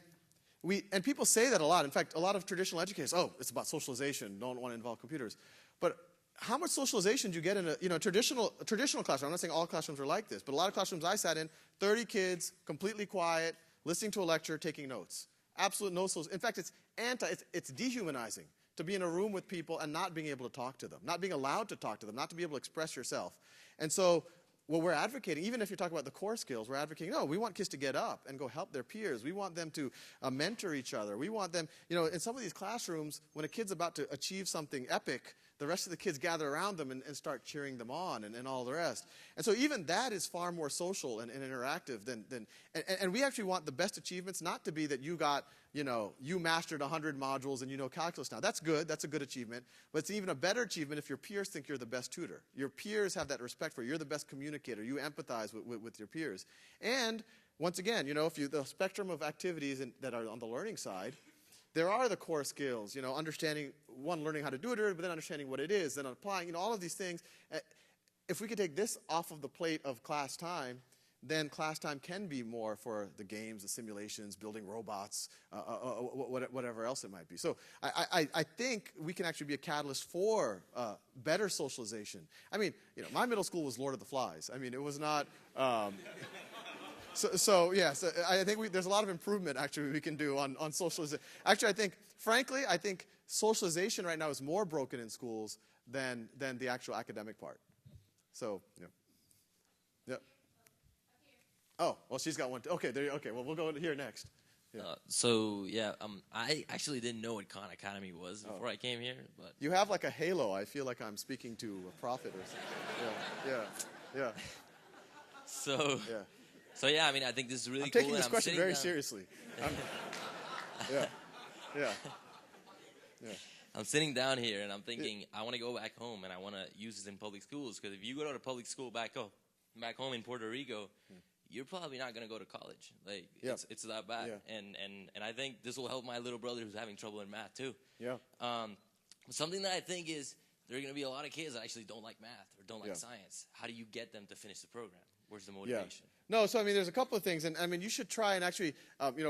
people say that a lot. In fact, a lot of traditional educators, it's about socialization, don't want to involve computers. But how much socialization do you get in a traditional classroom? I'm not saying all classrooms are like this, but a lot of classrooms I sat in, 30 kids, completely quiet, listening to a lecture, taking notes. Absolute no social. In fact, it's dehumanizing to be in a room with people and not being able to talk to them, not being allowed to talk to them, not to be able to express yourself. And so what we're advocating, even if you're talking about the core skills, we're advocating, no, we want kids to get up and go help their peers. We want them to mentor each other. We want them, in some of these classrooms, when a kid's about to achieve something epic, the rest of the kids gather around them and start cheering them on and all the rest. And so even that is far more social and interactive and we actually want the best achievements not to be that you got, you mastered 100 modules and you know calculus now. That's good. That's a good achievement. But it's even a better achievement if your peers think you're the best tutor. Your peers have that respect for you. You're the best communicator. You empathize with your peers. And once again, if the spectrum of activities that are on the learning side, there are the core skills, understanding, learning how to do it, but then understanding what it is, then applying, all of these things. If we could take this off of the plate of class time, then class time can be more for the games, the simulations, building robots, whatever else it might be. So I think we can actually be a catalyst for better socialization. I mean, my middle school was Lord of the Flies. I mean, it was not... So I think there's a lot of improvement actually we can do on socialization. Actually, frankly, I think socialization right now is more broken in schools than the actual academic part. So, yeah. Oh, well, she's got one. Okay, okay. Well, we'll go here next. Yeah. I actually didn't know what Khan Academy was before I came here. But you have like a halo. I feel like I'm speaking to a prophet or something. Yeah. So yeah, I mean, I think this is really I'm cool. Taking this question very seriously. Yeah. I'm sitting down here and I'm thinking, I want to go back home and I want to use this in public schools, because if you go to a public school back home in Puerto Rico, you're probably not going to go to college. It's that bad. Yeah. And I think this will help my little brother who's having trouble in math too. Yeah. Something that I think is there are going to be a lot of kids that actually don't like math or don't like science. How do you get them to finish the program? Where's the motivation? No, so I mean, there's a couple of things, and I mean, you should try and actually,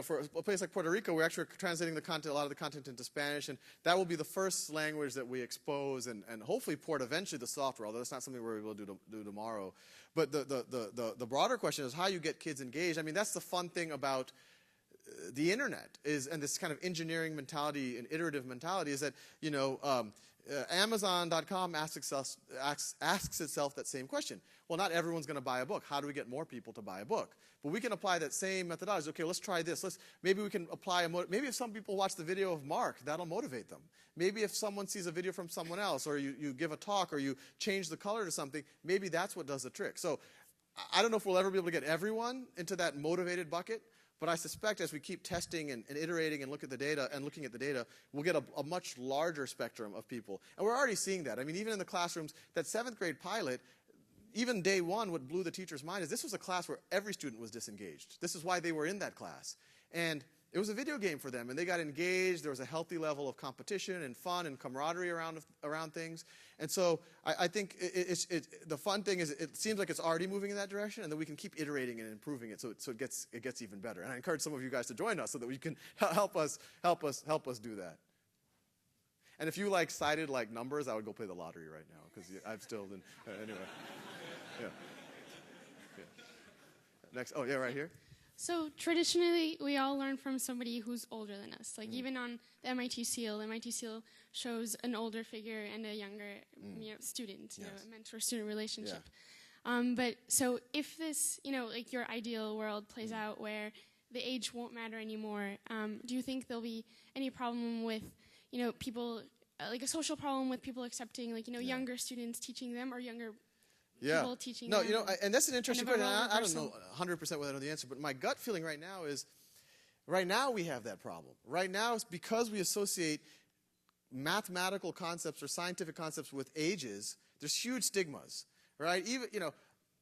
for a place like Puerto Rico, we're actually translating a lot of the content into Spanish, and that will be the first language that we expose, and hopefully port eventually the software. Although that's not something we're able to do tomorrow. But the broader question is how you get kids engaged. I mean, that's the fun thing about the internet and this kind of engineering mentality and iterative mentality is that Amazon.com asks itself that same question. Well, not everyone's going to buy a book. How do we get more people to buy a book? But we can apply that same methodology. Okay, let's try this. Maybe we can apply maybe if some people watch the video of Mark, that'll motivate them. Maybe if someone sees a video from someone else, or you give a talk, or you change the color to something, maybe that's what does the trick. So I don't know if we'll ever be able to get everyone into that motivated bucket, but I suspect as we keep testing and iterating and looking at the data, we'll get a much larger spectrum of people. And we're already seeing that. I mean, even in the classrooms, that 7th grade pilot, even day one, what blew the teacher's mind is this was a class where every student was disengaged. This is why they were in that class. And it was a video game for them, and they got engaged. There was a healthy level of competition and fun and camaraderie around things. And so I think the fun thing is it seems like it's already moving in that direction, and then we can keep iterating and improving it so it gets even better. And I encourage some of you guys to join us so that we can help us do that. And if you cited numbers, I would go play the lottery right now because I've still been anyway. Yeah. Next, right here. So traditionally, we all learn from somebody who's older than us. Even on the MIT seal shows an older figure and a younger student, a mentor-student relationship. Yeah. But so if this, your ideal world plays out where the age won't matter anymore, do you think there'll be any problem with, people, a social problem with people accepting, younger students teaching them or younger people teaching them? And that's an interesting question. I don't know 100% whether I know the answer, but my gut feeling right now is, right now we have that problem. Right now, it's because we associate mathematical concepts or scientific concepts with ages, there's huge stigmas, right? Even,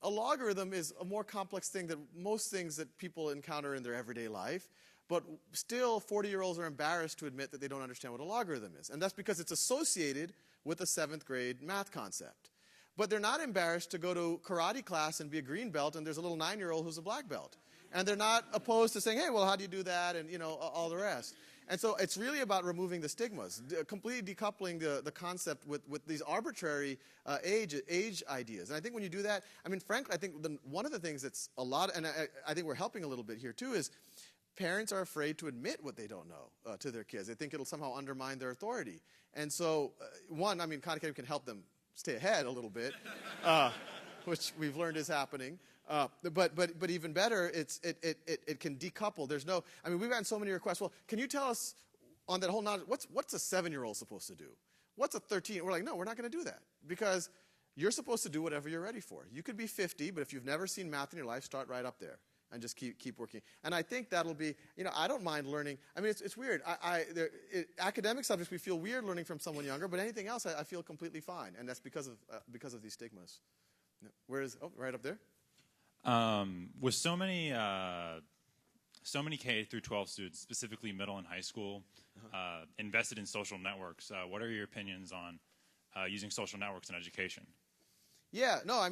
a logarithm is a more complex thing than most things that people encounter in their everyday life, but still 40-year-olds are embarrassed to admit that they don't understand what a logarithm is. And that's because it's associated with a 7th grade math concept. But they're not embarrassed to go to karate class and be a green belt, and there's a little 9-year-old who's a black belt. And they're not opposed to saying, hey, well, how do you do that, and all the rest. And so it's really about removing the stigmas, completely decoupling the concept with these arbitrary age ideas. And I think when you do that, frankly, I think one of the things that's a lot, and I think we're helping a little bit here too, is parents are afraid to admit what they don't know to their kids. They think it'll somehow undermine their authority. And so, Khan Academy can help them stay ahead a little bit, which we've learned is happening. But even better, it can decouple. There's no, we've gotten so many requests. Well, can you tell us on that whole knowledge, what's a 7-year-old supposed to do? What's a 13? We're like, no, we're not going to do that because you're supposed to do whatever you're ready for. You could be 50, but if you've never seen math in your life, start right up there and just keep working. And I think that'll be, I don't mind learning. It's weird. Academic subjects we feel weird learning from someone younger, but anything else I feel completely fine, and that's because of these stigmas. Right up there. With so many K through 12 students, specifically middle and high school, invested in social networks, what are your opinions on using social networks in education? Yeah, no, I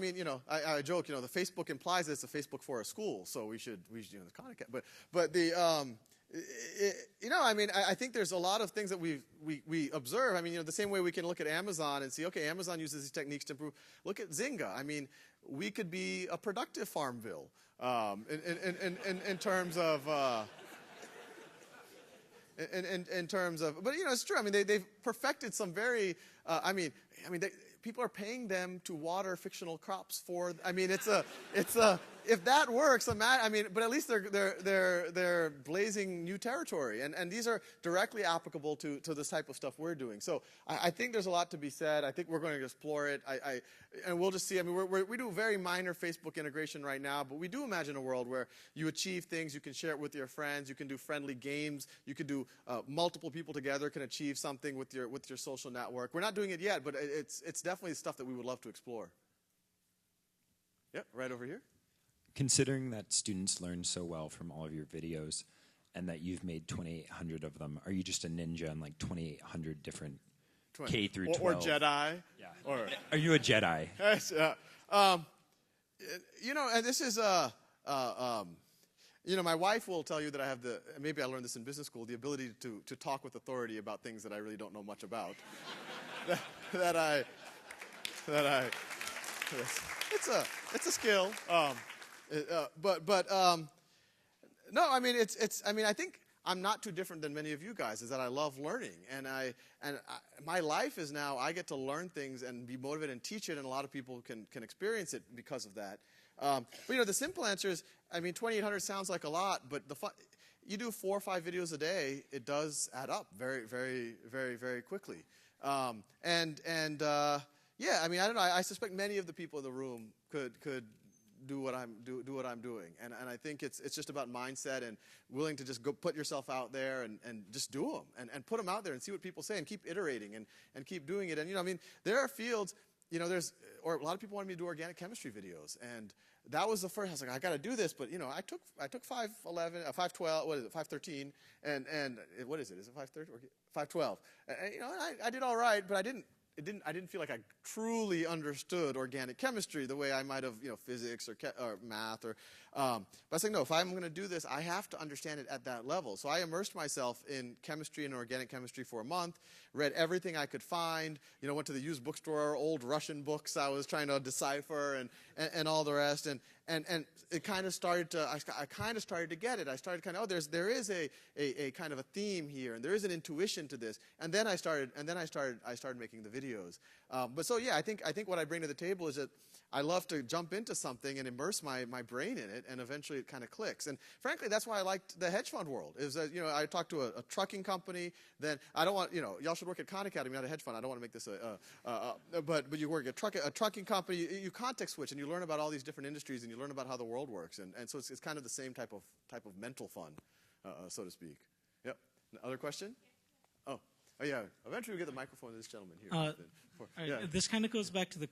joke, the Facebook implies that it's a Facebook for a school, so we should the Khan Academy. But the, I think there's a lot of things that we observe. The same way we can look at Amazon and see, okay, Amazon uses these techniques to improve. Look at Zynga. We could be a productive Farmville in terms of. In terms of, but it's true. They've perfected some very. People are paying them to water fictional crops for. It's a. If that works, but at least they're blazing new territory, and these are directly applicable to this type of stuff we're doing. So I think there's a lot to be said. I think we're going to explore it. And we'll just see. We do very minor Facebook integration right now, but we do imagine a world where you achieve things, you can share it with your friends, you can do friendly games, you can do multiple people together can achieve something with your social network. We're not doing it yet, but it's definitely stuff that we would love to explore. Yep, right over here. Considering that students learn so well from all of your videos and that you've made 2,800 of them, are you just a ninja in 2,800 different K through 12? Or Jedi? Yeah. Or are you a Jedi? Yes. And this is my wife will tell you that I have maybe I learned this in business school, the ability to talk with authority about things that I really don't know much about. It's a skill. No, I think I'm not too different than many of you guys, is that I love learning. And my life is now, I get to learn things and be motivated and teach it, and a lot of people can experience it because of that. But the simple answer is, 2,800 sounds like a lot, but you do 4 or 5 videos a day, it does add up very, very, very, very quickly. I don't know, I suspect many of the people in the room could do what I'm doing, and I think it's just about mindset and willing to just go put yourself out there and just do them and put them out there and see what people say and keep iterating and keep doing it. And there are fields, a lot of people want me to do organic chemistry videos, and that was the first. I was like, I got to do this, but I took 511, 512, what is it, 513, and what is it? Is it 513 or 512? I did all right, but I didn't feel like I truly understood organic chemistry the way I might have, physics or math but I was like, no, if I'm going to do this, I have to understand it at that level. So I immersed myself in chemistry and organic chemistry for a month, read everything I could find, went to the used bookstore, old Russian books I was trying to decipher and all the rest, and it kind of started to, I kind of started to get it. I started kind of, there is a kind of a theme here, and there is an intuition to this. And then I started making the videos. But so yeah, I think what I bring to the table is that I love to jump into something and immerse my brain in it, and eventually it kind of clicks. And frankly, that's why I liked the hedge fund world. Is that I talked to a trucking company. Then I don't want y'all should work at Khan Academy, not a hedge fund. I don't want to make this but you work at a trucking company. You context switch and you learn about all these different industries and you learn about how the world works. And so it's kind of the same type of mental fun, so to speak. Yep. Other question? Oh yeah. Eventually we get the microphone to this gentleman here. Yeah. This kind of goes back to the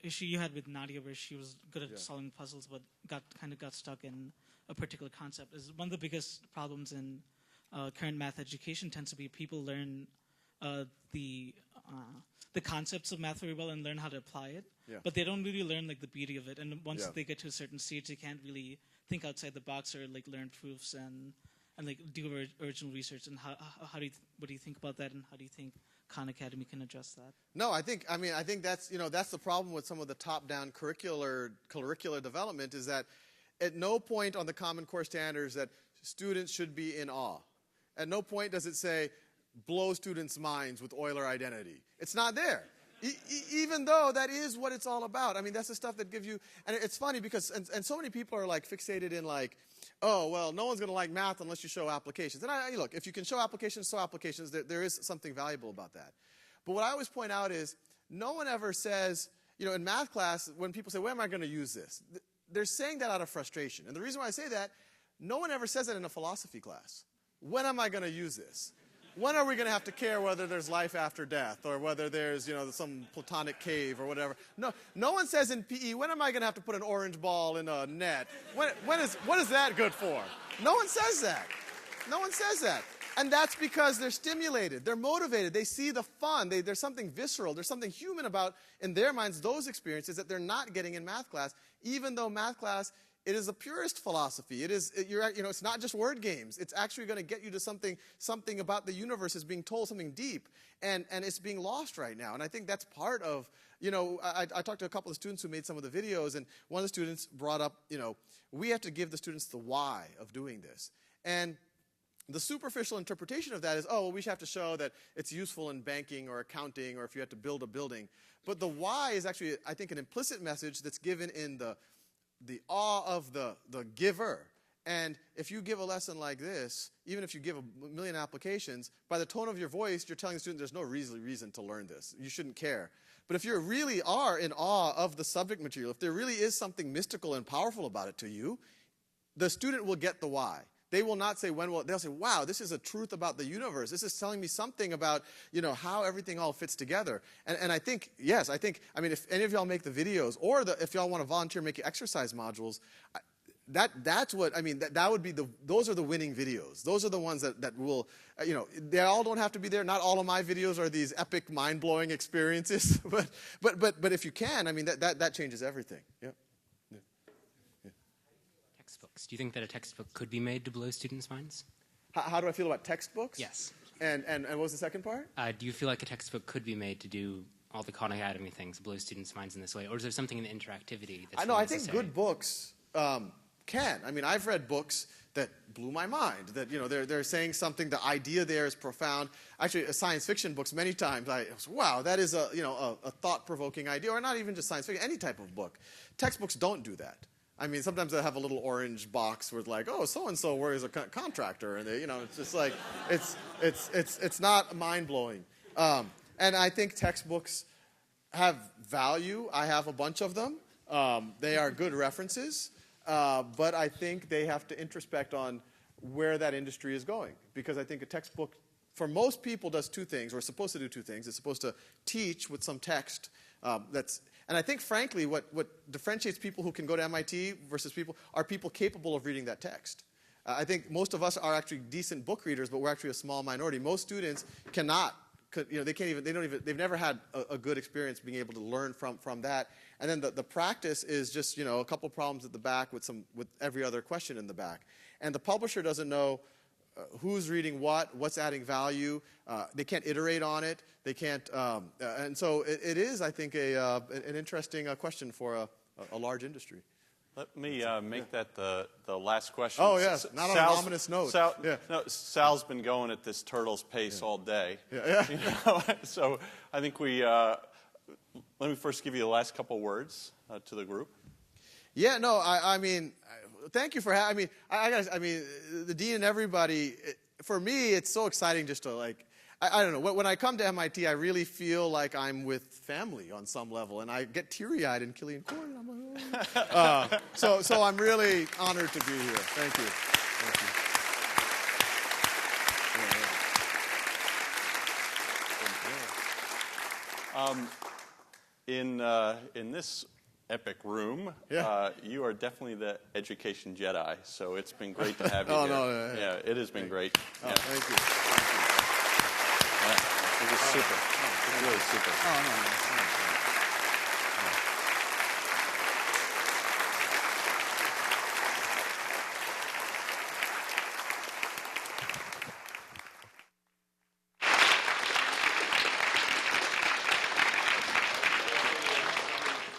issue you had with Nadia, where she was good at solving puzzles, but got stuck in a particular concept. Is one of the biggest problems in current math education tends to be people learn the concepts of math very well and learn how to apply it, but they don't really learn the beauty of it. And once they get to a certain stage, they can't really think outside the box or learn proofs and do original research. And what do you think about that? And how do you think Khan Academy can address that? No, I think that's that's the problem with some of the top-down curricular development, is that at no point on the Common Core standards that students should be in awe. At no point does it say blow students' minds with Euler identity. It's not there. Even though that is what it's all about. I mean, that's the stuff that gives you, and it's funny because, and so many people are fixated in oh, well, no one's going to like math unless you show applications. And look, if you can show applications, there is something valuable about that. But what I always point out is, no one ever says, in math class, when people say, when am I going to use this? They're saying that out of frustration. And the reason why I say that, no one ever says that in a philosophy class. When am I going to use this? When are we going to have to care whether there's life after death or whether there's, some platonic cave or whatever? No one says in PE, when am I going to have to put an orange ball in a net? What is that good for? No one says that. No one says that. And that's because they're stimulated. They're motivated. They see the fun. There's something visceral. There's something human about, in their minds, those experiences that they're not getting in math class, even though math class, it is a purist philosophy. It's not just word games. It's actually going to get you to something about the universe is being told, something deep, and it's being lost right now. And I think that's part of, I talked to a couple of students who made some of the videos, and one of the students brought up, we have to give the students the why of doing this. And the superficial interpretation of that is, oh, well, we have to show that it's useful in banking or accounting or if you have to build a building. But the why is actually, I think, an implicit message that's given in the awe of the giver. And if you give a lesson like this, even if you give a million applications, by the tone of your voice, you're telling the student there's no reason to learn this. You shouldn't care. But if you really are in awe of the subject material, if there really is something mystical and powerful about it to you, the student will get the why. They will not say when will, they'll say, wow, this is a truth about the universe. This is telling me something about, how everything all fits together. And I think, yes, if any of y'all make the videos, or if y'all want to volunteer making exercise modules, that's what, that would be those are the winning videos. Those are the ones that will, they all don't have to be there. Not all of my videos are these epic, mind-blowing experiences. but if you can, that changes everything. Yeah. Textbooks. Do you think that a textbook could be made to blow students' minds? How do I feel about textbooks? Yes. And what was the second part? Do you feel like a textbook could be made to do all the Khan Academy things, blow students' minds in this way? Or is there something in the interactivity that's I think good books can. I've read books that blew my mind, that, they're saying something, the idea there is profound. Actually, science fiction books, many times, wow, that is a thought-provoking idea, or not even just science fiction, any type of book. Textbooks don't do that. Sometimes they have a little orange box with oh, so-and-so works as a contractor, and they, it's just it's not mind-blowing. And I think textbooks have value. I have a bunch of them. They are good references, but I think they have to introspect on where that industry is going, because I think a textbook, for most people, does two things, or is supposed to do two things. It's supposed to teach with some text And I think, frankly, what differentiates people who can go to MIT versus people are people capable of reading that text. I think most of us are actually decent book readers, but we're actually a small minority. Most students cannot. They've never had a good experience being able to learn from that. And then the practice is just, a couple problems at the back with every other question in the back. And the publisher doesn't know who's reading what's adding value. They can't iterate on it. They can't, and so it is, I think, an interesting question for a large industry. Let me make that the last question. Oh, yes, not on an ominous note. Sal's been going at this turtle's pace all day. So I think let me first give you the last couple words to the group. Yeah, no, I mean, thank you for having me. I mean, the dean and everybody, for me, it's so exciting just to I don't know. When I come to MIT, I really feel like I'm with family on some level, and I get teary-eyed in Killian Court. And I'm like, oh. So I'm really honored to be here. Thank you. In this epic room, you are definitely the education Jedi. So it's been great to have you here. Yeah, it has been great. Thank you. It was super. It was really super.